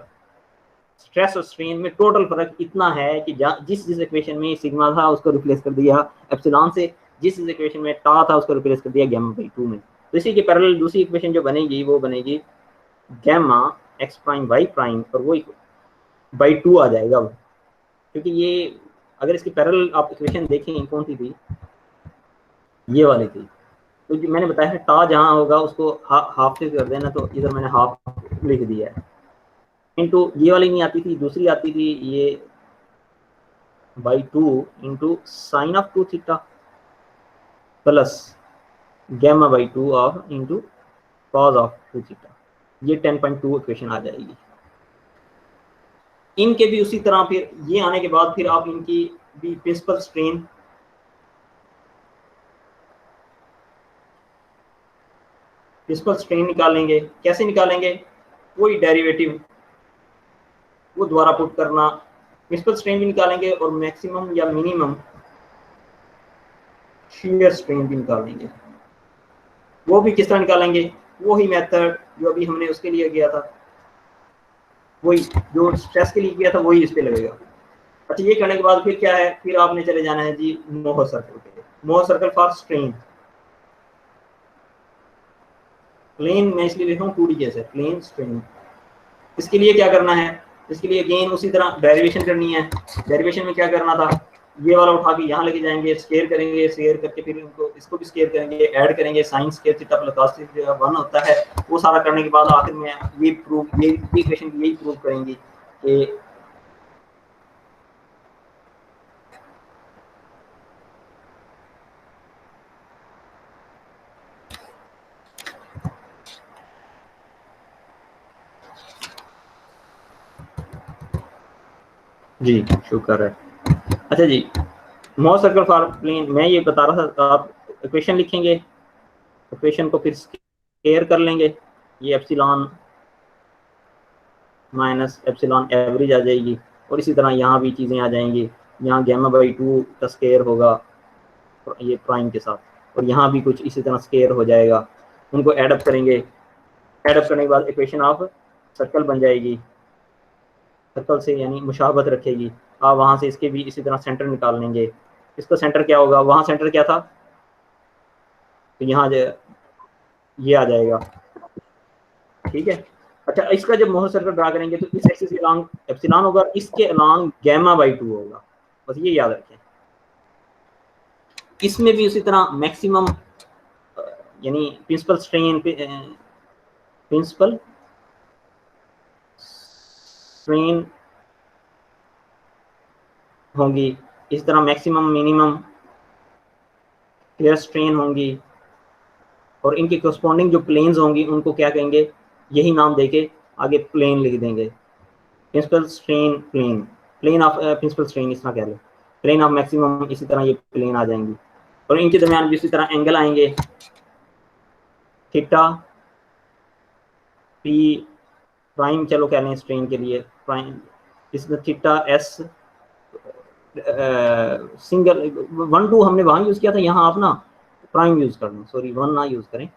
स्ट्रेस और स्ट्रेन में टोटल फर्क इतना है कि जिस इक्वेशन में सिग्मा था उसको रिप्लेस कर दिया एप्सिलॉन से, जिस इक्वेशन में टा था उसको रिप्लेस कर दिया गैमा बाई 2 में। तो इसी के पैरेलल दूसरी इक्वेशन जो बनेगी वो बनेगी gamma x prime Y prime, और वो बाई 2 आ जाएगा वो, क्योंकि ये अगर इसकी पैरेलल आप इक्वेशन देखें कौन सी थी, ये वाली थी। तो जो मैंने बताया है टा जहाँ होगा उसको हाफ से कर देना, तो इधर मैंने हाफ लिख दिया है, इंटू ये वाली नहीं आती थी, दूसरी आती थी ये by 2 into sine of 2 theta plus gamma by 2 of into cos of 2 theta. ये 10.2 इक्वेशन आ जाएगी। इनके भी उसी तरह फिर ये आने के बाद फिर आप इनकी भी प्रिंसिपल स्ट्रेन निकालेंगे। कैसे निकालेंगे? कोई डेरिवेटिव वो दोबारा पुट करना, प्रिंसिपल स्ट्रेन भी निकालेंगे और मैक्सिमम या मिनिमम शियर स्ट्रेन भी निकालेंगे। वो भी किस तरह निकालेंगे? वही मेथड जो अभी हमने उसके लिए किया था, वही जो स्ट्रेस के लिए किया था वही इस पे लगेगा। अच्छा, ये करने के बाद फिर क्या है? फिर आपने चले जाना है जी मोहर सर्कल पे। Mohr circle for strain, plane मैं इसलिए लिख रहा हूँ 2D जैसे प्लेन स्ट्रेन। इसके लिए क्या करना है? इसके लिए अगेन उसी तरह डेरिवेशन करनी है। डेरिवेशन में क्या करना था? ये वाला उठा के यहाँ लेके जाएंगे, स्केयर करेंगे, स्केयर करके फिर इनको इसको भी स्केयर करेंगे, ऐड करेंगे, sine square theta plus cos theta 1 होता है। वो सारा करने के बाद आखिर में ये प्रूफ, ये इक्वेशन यही प्रूव करेंगी कि जी शुक्र है। अच्छा जी, मोहर सर्कल फॉर प्लेन मैं ये बता रहा था, आप इक्वेशन लिखेंगे, इक्वेशन को फिर स्केयर कर लेंगे, ये एप्सिलॉन माइनस एप्सिलॉन एवरेज आ जाएगी। और इसी तरह यहाँ भी चीज़ें आ जाएंगी, यहाँ गैमा बाई 2 का स्केयर होगा ये प्राइम के साथ, और यहाँ भी कुछ इसी तरह स्केयर हो जाएगा। उनको एडअप करेंगे, एडअप करने के बाद इक्वेशन ऑफ सर्कल बन जाएगी। सर्कल से यानी मुशाबत रखेगी। आप वहाँ से इसके भी इसी तरह सेंटर निकाल लेंगे। इसका सेंटर क्या होगा? वहाँ सेंटर क्या था? तो यहाँ ये आ जाएगा, ठीक है। अच्छा, इसका जब मोहर सर्कल ड्रा करेंगे तो इस एक्सिस के अलॉन्ग एप्सिलॉन होगा, इसके अलॉन्ग गैमा बाई 2 होगा, बस ये याद रखें। इसमें भी उसी तरह मैक्सिमम यानी प्रिंसिपल स्ट्रेन होंगी, इस तरह मैक्सिमम मिनिमम शियर स्ट्रेन होंगी, और इनके करस्पॉन्डिंग जो प्लेन्स होंगी उनको क्या कहेंगे? यही नाम देके आगे प्लेन लिख देंगे। Principal strain plane, plane of principal strain इस तरह कह लो, प्लेन ऑफ मैक्सिमम, इसी तरह ये प्लेन आ जाएंगी। और इनके दरमियान भी इसी तरह एंगल आएंगे, थीटा पी प्राइम चलो कह लें स्ट्रेन के लिए प्राइम, इसमें थीटा एस सिंगल 1 2 हमने वहाँ यूज़ किया था, यहाँ आप ना प्राइम यूज़ कर लें, सॉरी 1 ना यूज़ करें,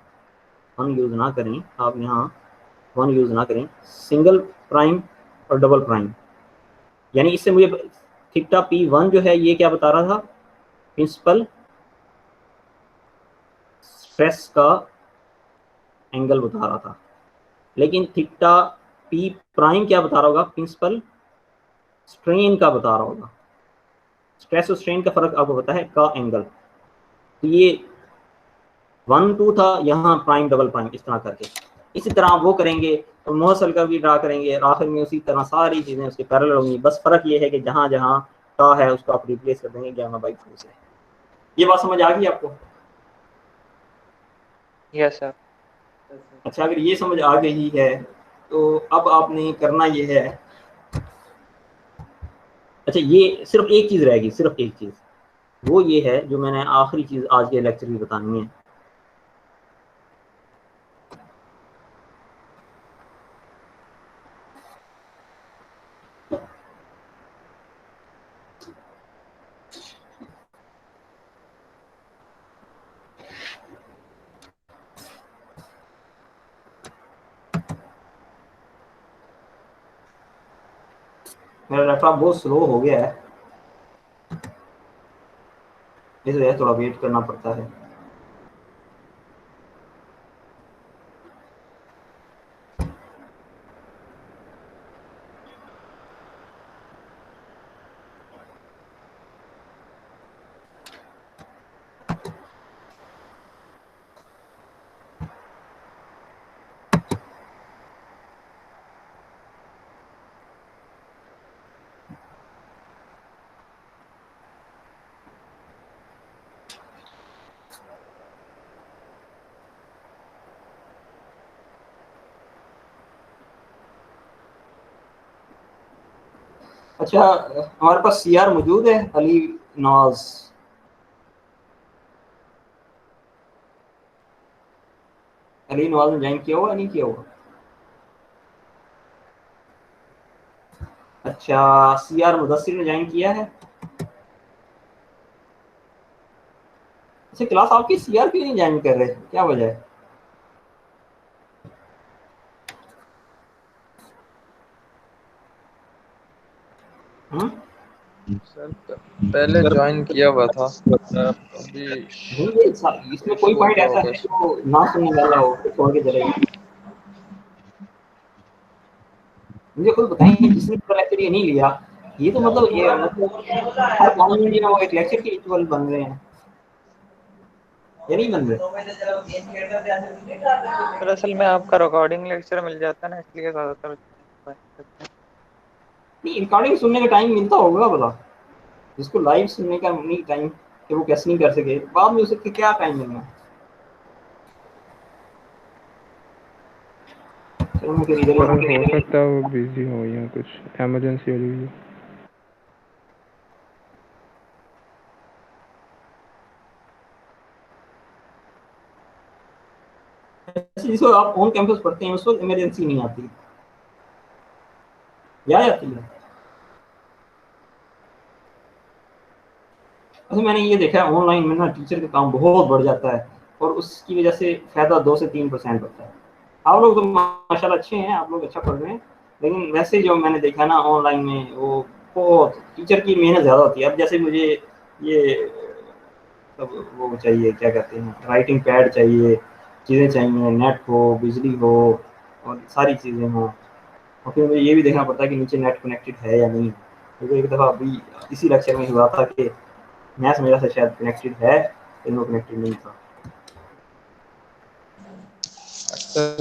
1 यूज़ ना करें आप, यहाँ 1 यूज़ ना करें, सिंगल प्राइम और डबल प्राइम। यानी इससे मुझे थीटा P1 जो है ये क्या बता रहा था? प्रिंसिपल स्ट्रेस का एंगल बता रहा था। लेकिन थीटा P प्राइम क्या बता रहा होगा? प्रिंसिपल स्ट्रेन का बता रहा होगा। स्ट्रेस और स्ट्रेन का फर्क आपको पता है, का एंगल। तो ये 1 2 था, यहाँ प्राइम डबल प्राइम इस तरह करके, इसी तरह आप वो करेंगे तो मोहर सर्कल भी ड्रा करेंगे, और आखिर में उसी तरह सारी चीज़ें उसके पैरेलल होंगी। बस फर्क ये है कि जहाँ जहाँ का है उसको आप रिप्लेस कर देंगे गैमा बाई 2 से। ये बात समझ आ गई आपको? Yes sir. अच्छा, अगर ये समझ आ गई है तो अब आपने करना ये है, अच्छा ये सिर्फ एक चीज़ रहेगी, सिर्फ एक चीज़, वो ये है जो मैंने आखिरी चीज़ आज के लेक्चर में बतानी है। मेरा लैपटॉप बहुत स्लो हो गया है, इसलिए थोड़ा वेट करना पड़ता है। अच्छा, हमारे पास सीआर मौजूद है, अली नवाज। अली नवाज ने ज्वाइन किया हुआ नहीं किया हुआ? अच्छा, सीआर मुदस्सिर ने ज्वाइन किया है। अच्छा, क्लास आपकी सीआर क्यों नहीं ज्वाइन कर रहे, क्या वजह है? सर पहले ज्वाइन किया हुआ था, अभी इसमें कोई इशू हो पॉइंट गया ऐसा होगा। है जो ना सुनने वाला हो तो छोड़ के चले जाए। मुझे खुद बताएं, जिसने पूरा लेक्चर ये नहीं लिया, ये तो मतलब ये हर 5 मिनट में वो एक लेक्चर के इक्वल बन रहे हैं, ये नहीं बन रहे। दरअसल में आपका रिकॉर्डिंग लेक्चर मिल जाता है ना, इसलिए ज्यादातर नहीं, रिकॉर्डिंग सुनने का टाइम मिलता होगा भला, जिसको लाइव सुनने का नहीं टाइम, कि वो कैसे नहीं कर सके, बाद में उसके क्या टाइम मिलना। चलो मैं फिर इधर सर हो सकता है वो बिजी हो या कुछ इमरजेंसी वाली हुई। जिसको आप ऑन कैंपस पढ़ते हैं उसको इमरजेंसी नहीं आती, या आती है? अच्छा, मैंने ये देखा है ऑनलाइन में ना टीचर का काम बहुत बढ़ जाता है, और उसकी वजह से फायदा 2 से 3% होता है। आप लोग तो माशाल्लाह अच्छे हैं, आप लोग अच्छा पढ़ रहे हैं, लेकिन वैसे जो मैंने देखा ना ऑनलाइन में, वो बहुत टीचर की मेहनत ज़्यादा होती है। अब जैसे मुझे ये सब वो चाहिए, क्या कहते हैं, राइटिंग पैड चाहिए, चीज़ें चाहिए, नेट हो, बिजली हो, और सारी चीज़ें हों, और फिर मुझे ये भी देखना पड़ता है कि नीचे नेट कनेक्टेड है या नहीं। क्योंकि एक दफ़ा अभी इसी लेक्चर में हुआ था कि मैथ्स मेरा से शायद कनेक्टेड है, लेकिन वो कनेक्टेड नहीं था।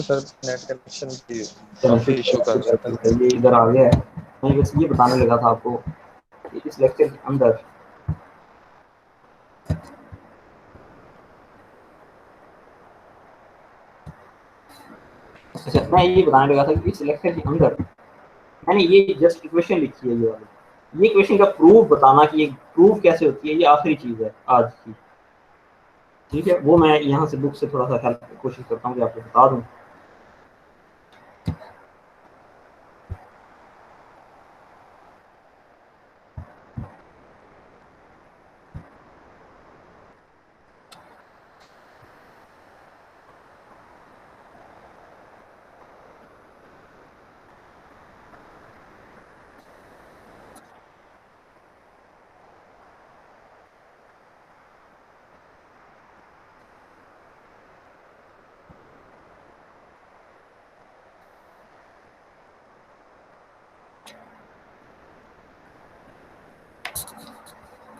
सर नेट कनेक्शन की चलो काफ़ी फिर इशू कर रहा था। ये इधर आ गया है। मैं बस ये बताने लगा था आपको कि इस लेक्चर के अंदर अच्छा, मैं ये बताने लगा था कि इस लेक्चर के अंदर मैंने ये जस्ट इक्वेशन लिखी है, ये वाली, ये इक्वेशन का प्रूफ बताना कि ये प्रूफ कैसे होती है, ये आखिरी चीज़ है आज की। ठीक है, वो मैं यहाँ से बुक से थोड़ा सा हेल्प कोशिश करता हूँ कि आपको बता दूँ।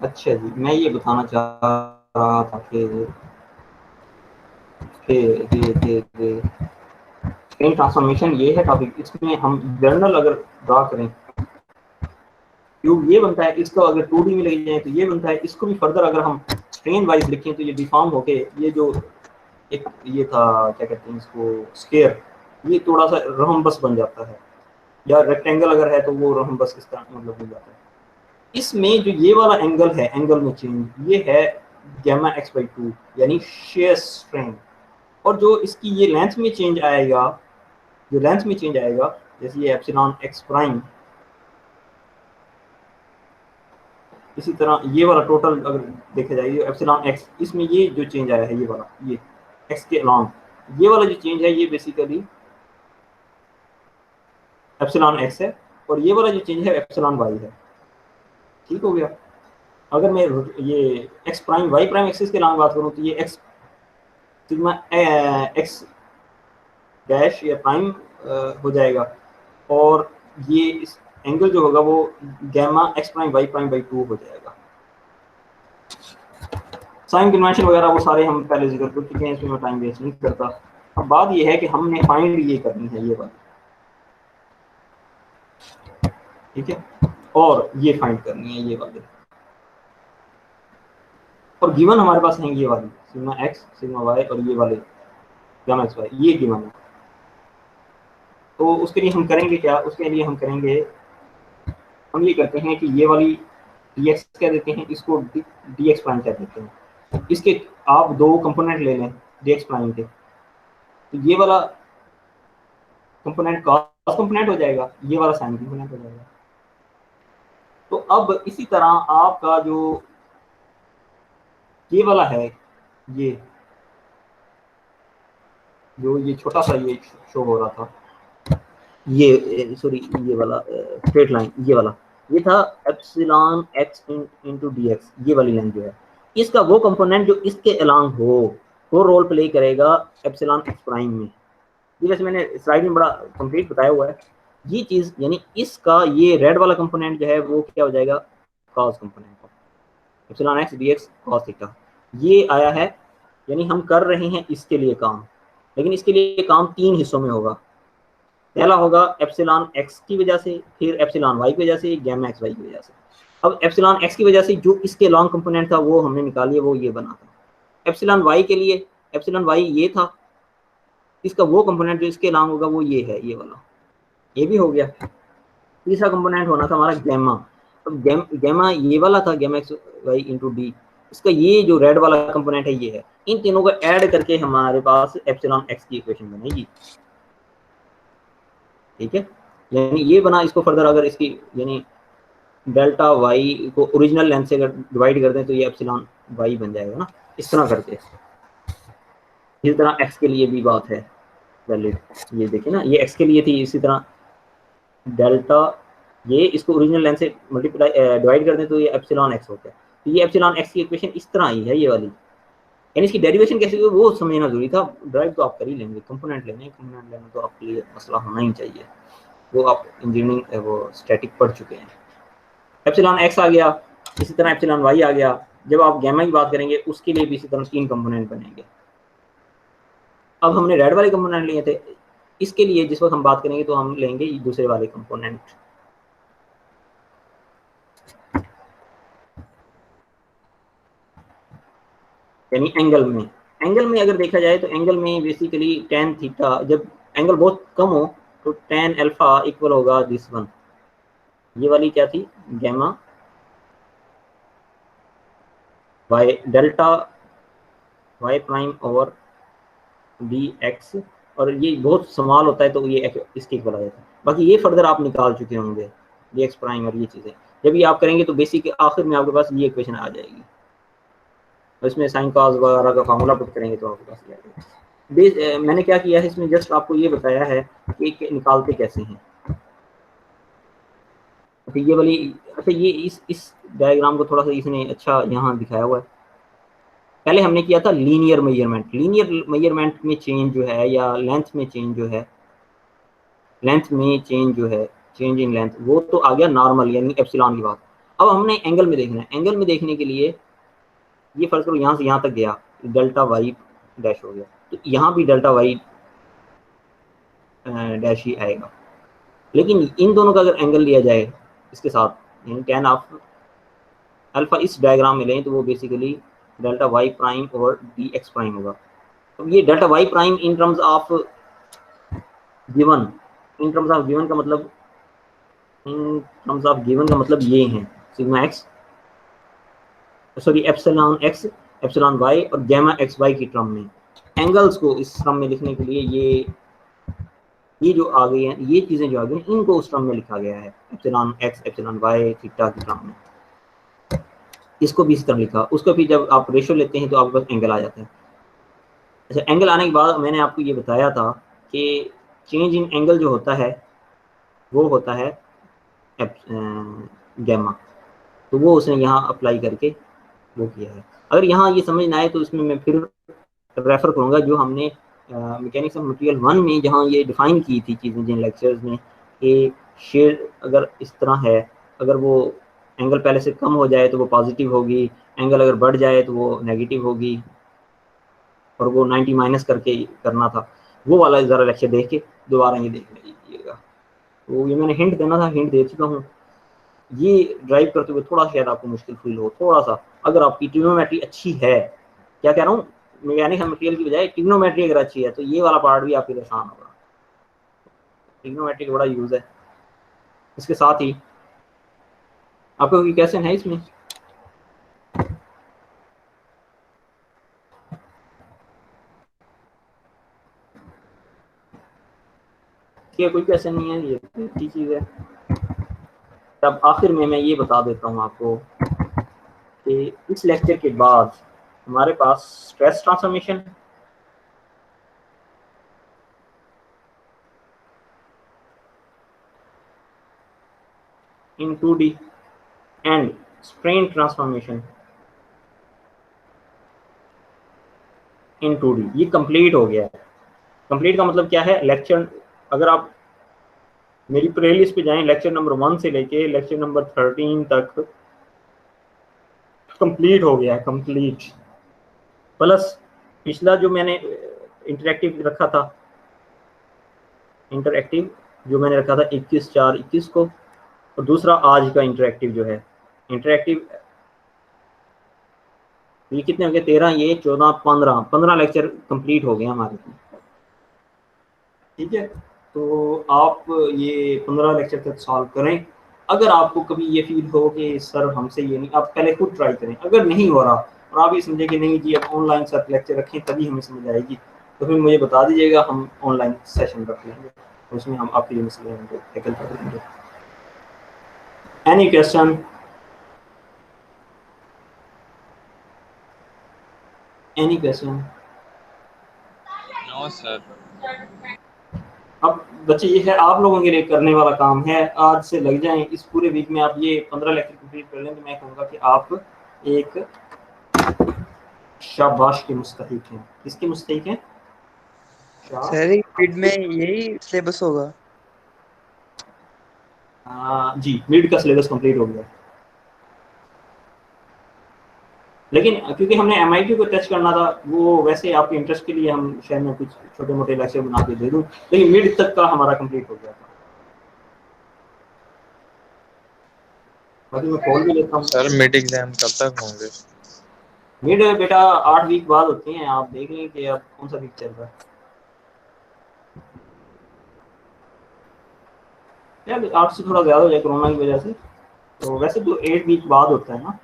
अच्छा जी, मैं ये बताना चाह रहा था कि स्क्रीन ट्रांसफॉर्मेशन ये है टॉपिक, इसमें हम जर्नल अगर ड्रा करें, क्यूब ये बनता है, इसको अगर 2D में ले जाएं तो ये बनता है, इसको भी फर्दर अगर हम स्ट्रेन वाइज लिखें तो ये डिफॉर्म होके ये जो एक ये था, क्या कहते हैं इसको, स्क्वायर, ये थोड़ा सा रोम्बस बन जाता है, या रेक्टेंगल अगर है तो वो रोम्बस इस तरह मतलब बन जाता है। इसमें जो ये वाला एंगल है, एंगल में चेंज, ये है गैमा x/2 यानी शेयर स्ट्रेन। और जो इसकी ये लेंथ में चेंज आएगा, जो लेंथ में चेंज आएगा, जैसे ये एप्सिलॉन x प्राइम, इसी तरह ये वाला टोटल अगर देखा जाए एप्सिलॉन x, इसमें ये जो चेंज आया है, ये वाला, ये x के अलॉन्ग ये वाला जो चेंज है, ये बेसिकली एप्सिलॉन x है, और ये वाला जो चेंज है एप्सिलॉन y है। ठीक हो गया। अगर मैं ये x prime y prime axis के अलॉन्ग बात करूँ तो ये x सिग्मा x डैश या प्राइम हो जाएगा, और ये इस एंगल जो होगा वो gamma x prime y prime by 2 हो जाएगा। साइन कन्वेंशन वगैरह वो सारे हम पहले जिक्र कर चुके हैं, इसमें मैं टाइम वेस्ट नहीं करता। अब बात ये है कि हमने फाइंड ये करनी है, ये वाली, ठीक है, और ये फाइंड करनी है, ये वाली, और गिवन हमारे पास है ये वाली सिग्मा x सिग्मा y और ये वाले गैमा x y, ये गिवन है। तो उसके लिए हम करेंगे क्या, उसके लिए हम करेंगे हम ये करते हैं कि ये वाली dx कह देते हैं, इसको dx प्राइम कह देते हैं। इसके आप दो कंपोनेंट ले लें dx प्राइम के, तो ये वाला कंपोनेंट कॉस कंपोनेंट हो जाएगा, ये वाला साइन कंपोनेंट हो जाएगा। तो अब इसी तरह आपका जो ये वाला है, ये जो ये छोटा सा ये शो हो रहा था, ये सॉरी ये वाला स्ट्रेट लाइन, ये था epsilon x into D x, ये वाली लाइन जो है, इसका वो कंपोनेंट जो इसके अलोंग हो वो रोल प्ले करेगा एप्सिलॉन एक्स प्राइम में। ये वैसे मैंने स्लाइड में बड़ा कंप्लीट बताया हुआ है ये चीज़, यानी इसका ये रेड वाला कंपोनेंट जो है वो क्या हो जाएगा, cos component, epsilon x D x cos theta. ये आया है, यानी हम कर रहे हैं इसके लिए काम, लेकिन इसके लिए काम तीन हिस्सों में होगा। पहला होगा एप्सिलॉन एक्स की वजह से, फिर एप्सिलॉन वाई की वजह से, गैमा एक्स वाई की वजह से। अब एप्सिलॉन एक्स की वजह से जो इसके लॉन्ग कंपोनेंट था वो हमने निकाल लिया, वो ये बना था। एप्सिलॉन वाई के लिए, एप्सिलॉन वाई ये था, इसका वो कंपोनेंट जो इसके लॉन्ग होगा वो ये है, ये वाला, ये भी हो गया। तीसरा कंपोनेंट होना था हमारा गैमा, अब गैमा ये वाला था, gamma x y into d, इसका ये जो रेड वाला कंपोनेंट है ये है। इन तीनों को ऐड करके हमारे पास एप्सिलॉन एक्स की इक्वेशन बनेगी, ठीक है। यानी ये बना, इसको फर्दर अगर इसकी यानी डेल्टा वाई को ओरिजिनल लेंथ से अगर डिवाइड कर दें तो ये एप्सिलॉन वाई बन जाएगा ना, इस तरह करके। इसी तरह एक्स के लिए भी बात है वैलिड, ये देखिए ना, ये एक्स के लिए थी, इसी तरह डेल्टा ये इसको ओरिजिनल लेंथ से मल्टीप्लाई डिवाइड कर दें तो ये एप्सिलॉन एक्स होता है। तो ये एप्सिलॉन एक्स की इक्वेशन इस तरह आई है, ये वाली। यानी इसकी डेरिवेशन कैसे हुई वो समझना जरूरी था, ड्राइव तो आप कर ही लेंगे, कंपोनेंट लेना तो आपके लिए मसला होना ही चाहिए, वो आप इंजीनियरिंग वो स्टैटिक पढ़ चुके हैं। एप्सिलॉन एक्स आ गया, इसी तरह एप्सिलॉन वाई आ गया। जब आप गैमा की बात करेंगे उसके लिए भी इसी तरह तीन कंपोनेंट बनेंगे। अब हमने रेड वाले कंपोनेंट लिए थे, इसके लिए जिस वक्त हम बात करेंगे तो हम लेंगे दूसरे वाले कंपोनेंट। यानी एंगल में अगर देखा जाए तो एंगल में बेसिकली tan थीटा, जब एंगल बहुत कम हो तो tan अल्फा इक्वल होगा दिस वन, ये वाली क्या थी, gamma y delta y prime over d x, और ये बहुत सवाल होता है तो ये इसके इक्वल आ जाता है। बाकी ये फर्दर आप निकाल चुके होंगे, डी एक्स प्राइम और ये चीज़ें जब ये आप करेंगे तो बेसिक आखिर में आपके पास ये इक्वेशन आ जाएगी। इसमें साइन कॉस वगैरह का फार्मूला पुट करेंगे तो आपके पास ये आएगा। मैंने क्या किया है इसमें, जस्ट आपको ये बताया है कि निकालते कैसे हैं। अच्छा ये वाली, अच्छा ये इस डायग्राम को थोड़ा सा इसने अच्छा यहाँ दिखाया हुआ है। पहले हमने किया था लीनियर मेजरमेंट में चेंज जो है, या लेंथ में चेंज जो है, चेंज इन लेंथ, वो तो आ गया नॉर्मल यानी एप्सिलॉन की बात। अब हमने एंगल में देखना है, एंगल में देखने के लिए ये फर्ज करो यहाँ से यहाँ तक गया, डेल्टा वाई डैश हो गया, तो यहाँ भी डेल्टा वाई डैश ही आएगा। लेकिन इन दोनों का अगर एंगल लिया जाए इसके साथ, यानी tan ऑफ अल्फा इस डायग्राम में लें तो वो बेसिकली डेल्टा वाई प्राइम और डी एक्स प्राइम होगा। तो ये delta y prime in terms of given, का मतलब, इन टर्म्स ऑफ गिवन का मतलब ये है sigma x, sorry epsilon x, epsilon y और गैमा एक्स वाई की टर्म में। एंगल्स को इस टर्म में लिखने के लिए ये जो आ गई हैं, ये चीज़ें जो आ गई इनको उस टर्म में लिखा गया है, epsilon x, epsilon y, theta की टर्म में। इसको भी इस तरह लिखा, उसको भी जब आप रेशो लेते हैं तो आपके पास एंगल आ जाता है। अच्छा एंगल आने के बाद मैंने आपको ये बताया था कि चेंज इन एंगल जो होता है वो होता है गैमा, तो वो उसने यहाँ अप्लाई करके वो किया है। अगर यहाँ ये समझ ना आए तो इसमें मैं फिर रेफर करूँगा जो हमने मैकेनिक्स ऑफ मटेरियल 1 में जहाँ ये डिफाइन की थी चीज़ें जिन लेक्चर्स में, कि शेड अगर इस तरह है, अगर वो एंगल पहले से कम हो जाए तो वो पॉजिटिव होगी, एंगल अगर बढ़ जाए तो वो नेगेटिव होगी, और वो 90 माइनस करके करना था। वो वाला ज़रा लेक्चर देख के दोबारा ये देख लीजिएगा। तो ये मैंने हिंट देना था, हिंट दे चुका हूँ। ये ड्राइव करते हुए थोड़ा शायद आपको मुश्किल फील हो, थोड़ा सा, अगर आपकी ट्रिग्नोमेट्री अच्छी है, क्या कह रहा हूँ, मैकेनिक्स ऑफ मटेरियल की बजाय ट्रिग्नोमेट्री अगर अच्छी है तो ये वाला पार्ट भी आपके लिए आसान होगा। ट्रिग्नोमेट्री का बड़ा यूज़ है। इसके साथ ही आपका कोई क्वेश्चन है इसमें? क्या कोई क्वेश्चन नहीं है? ये अच्छी चीज़ है। अब आखिर में मैं ये बता देता हूँ आपको कि इस लेक्चर के बाद हमारे पास stress transformation, in 2D and strain transformation in 2D, ये कंप्लीट हो गया है। कंप्लीट का मतलब क्या है? लेक्चर, अगर आप मेरी प्लेलिस्ट पे जाएं, लेक्चर नंबर 1 से लेके लेक्चर नंबर 13 तक कंप्लीट हो गया है, कंप्लीट। प्लस पिछला जो मैंने इंटरेक्टिव रखा था, इंटरएक्टिव जो मैंने रखा था 21/4/21 को, और दूसरा आज का इंटरेक्टिव जो है इंटरेक्टिव, ये कितने हो गए? 13, ये 14, 15 लेक्चर कंप्लीट हो गए हमारे। ठीक है, तो आप ये 15 लेक्चर तक सॉल्व करें। अगर आपको कभी ये फील हो कि सर हमसे ये नहीं, आप पहले खुद ट्राई करें। अगर नहीं हो रहा और आप ये समझे कि नहीं जी अब ऑनलाइन सर लेक्चर रखें तभी हमें समझ आएगी, तो फिर मुझे बता दीजिएगा, हम ऑनलाइन सेशन रख लेंगे, उसमें हम आपके मसले हमको टैकल कर लेंगे। Any question? Any question? No sir. अब बच्चे ये है आप लोगों के लिए करने वाला काम है, आज से लग जाएं, इस पूरे वीक में आप ये 15 लेक्चर कंप्लीट कर लें तो मैं कहूँगा कि आप एक शाबाश के मुस्तहिक हैं। किसके मुस्तहिक हैं? सर मिड में यही सिलेबस होगा? जी, मिड का सिलेबस कंप्लीट हो गया, लेकिन क्योंकि हमने MIQ को टच करना था, वो वैसे आपके इंटरेस्ट के लिए हम शायद मैं कुछ छोटे मोटे लेक्चर बना के दे दूं, लेकिन मिड तक का हमारा कंप्लीट हो गया था। बाकी मैं कॉल भी लेता हूँ। सर मिड एग्जाम कब तक होंगे? मिड बेटा 8 वीक बाद होते हैं, आप देख लें कि अब कौन सा वीक चल रहा है। यार 8 से थोड़ा ज़्यादा हो जाए कोरोना की वजह से, तो वैसे तो 8 वीक बाद होता है ना।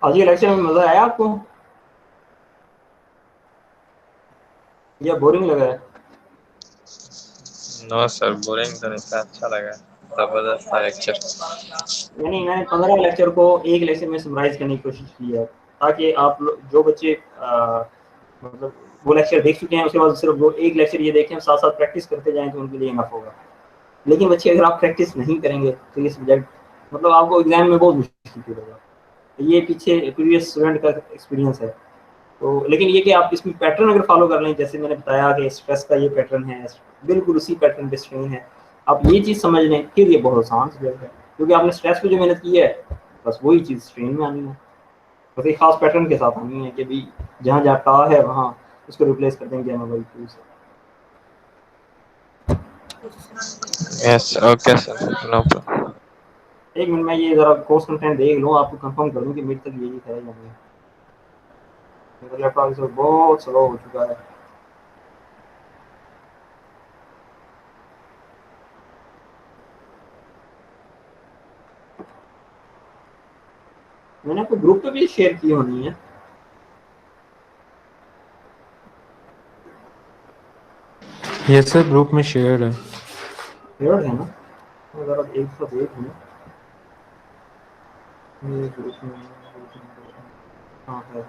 आज के लेक्चर में मजा आया आपको या बोरिंग लगा है? नो सर, बोरिंग तो नहीं था, अच्छा लगा, जबरदस्त था लेक्चर। यानी मैंने 15 लेक्चर को एक लेक्चर में समराइज करने की कोशिश की है, ताकि आप जो बच्चे मतलब वो लेक्चर देख चुके हैं उसके बाद सिर्फ वो एक लेक्चर ये देखें, साथ साथ प्रैक्टिस करते जाएं, तो उनके लिए इनफ होगा। लेकिन बच्चे अगर आप प्रैक्टिस नहीं करेंगे तो ये सब्जेक्ट मतलब आपको एग्जाम में बहुत मुश्किल फील होगा। ये पीछे प्रीवियस स्टूडेंट का एक्सपीरियंस है। तो लेकिन ये कि आप इसमें पैटर्न अगर फॉलो कर लें, जैसे मैंने बताया कि स्ट्रेस का ये पैटर्न है, बिल्कुल उसी पैटर्न पे स्ट्रेन है, आप ये चीज़ समझ लें, फिर ये बहुत आसान सब्जेक्ट है, क्योंकि आपने स्ट्रेस पे जो मेहनत की है बस वही चीज़ स्ट्रेन में आनी है, बस एक खास पैटर्न के साथ आनी है कि भाई जहाँ जहाँ टा है वहाँ उसको रिप्लेस कर देंगे हम भाई से। Yes okay sir, no problem. एक मिनट में ये ज़रा कोर्स कंटेंट देख लूँ, आपको कंफर्म कर दूँ कि मिड तक यही है या नहीं। मेरा लैपटॉप इस वक्त बहुत स्लो हो चुका है। मैंने आपको ग्रुप पे भी शेयर की होनी है। ये सर ग्रुप में शेयर है। शेयर है ना? अगर आप एक साथ देख लें, ये ग्रुप में हाँ है,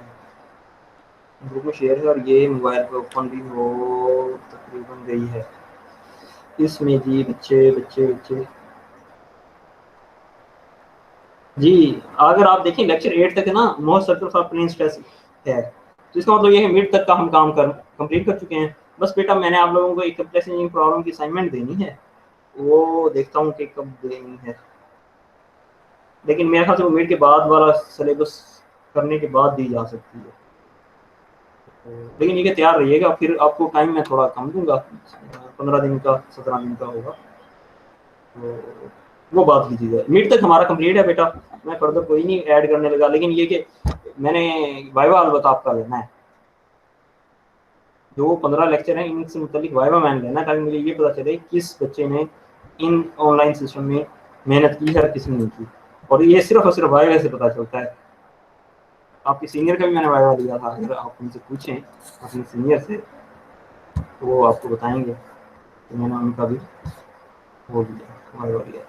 ग्रुप में शेयर है, और ये मोबाइल पे ओपन भी हो तकरीबन गई है इसमें जी। बच्चे बच्चे बच्चे जी, अगर आप देखें लेक्चर 8 तक है ना, most circles of plane stress है, तो इसका मतलब ये है मिड तक का हम काम कंप्लीट कर चुके हैं। बस बेटा मैंने आप लोगों को एक कंप्लेक्स इंजीनियरिंग प्रॉब्लम की असाइनमेंट देनी है, वो देखता हूँ कि कब देनी है, लेकिन मेरे ख्याल से वो मिड के बाद वाला सिलेबस करने के बाद दी जा सकती है। लेकिन ये कि तैयार रहिएगा, फिर आपको टाइम मैं थोड़ा कम दूंगा, 15 दिन का 17 दिन का होगा, तो वो बात की चीज़ है। मिड तक हमारा कंप्लीट है बेटा, मैं फर्दर कोई नहीं ऐड करने लगा, लेकिन ये कि मैंने वाइवा अलबत्ता आपका लेना है, जो 15 लेक्चर हैं इनसे मुतालिक वाइवा मैंने लेना है, ताकि मुझे ये पता चले किस बच्चे ने इन ऑनलाइन सिस्टम में मेहनत की है, किसी ने नहीं की, और ये सिर्फ और सिर्फ वाइवा से पता चलता है। आपके सीनियर का भी मैंने वाइवा लिया था, अगर आप उनसे पूछें अपने सीनियर से तो वो आपको बताएंगे कि मैंने उनका भी वो लिया, वाइवा लिया।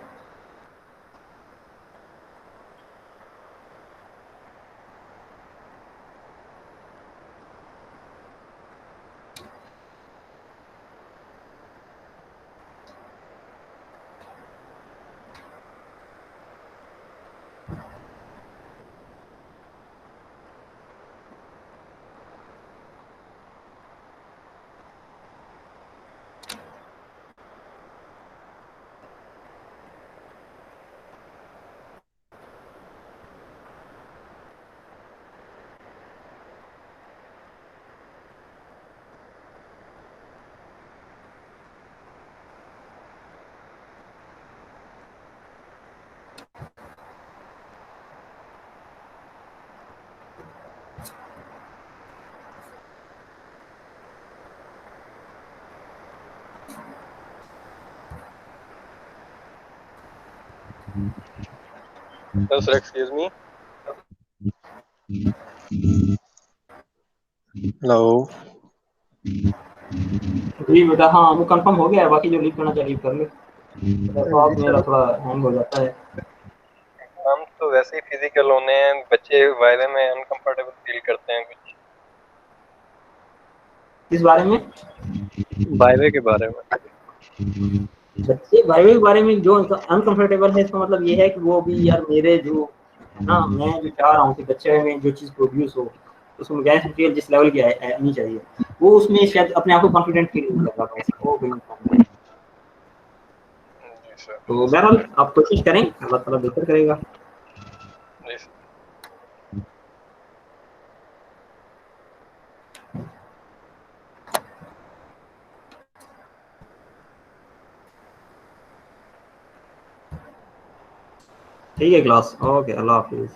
Sir, excuse me. Hello. जी बेटा, हाँ वो कंफर्म हो गया है, बाकी जो लीव करना चाहिए लीव कर ले, तो आप मेरा थोड़ा हैंग हो जाता है। हम तो वैसे ही फिजिकल होने हैं, बच्चे वायरे में अनकंफर्टेबल फील करते हैं कुछ। किस बारे में? वायरे के बारे में। बच्चे वाइवा के बारे में जो अनकंफर्टेबल है, इसका मतलब ये है कि वो भी यार मेरे जो है ना, मैं जो चाह रहा हूँ कि बच्चे में जो चीज़ प्रोड्यूस हो उसमें गैस मटेरियल जिस लेवल की आनी चाहिए, वो उसमें शायद अपने आप को कॉन्फिडेंट फील नहीं कर रहा था, वो कोई तो बहरहाल आप कोशिश करें, अल्लाह ताला बेहतर करेगा। ठीक है क्लास, ओके, अल्लाह हाफिज़।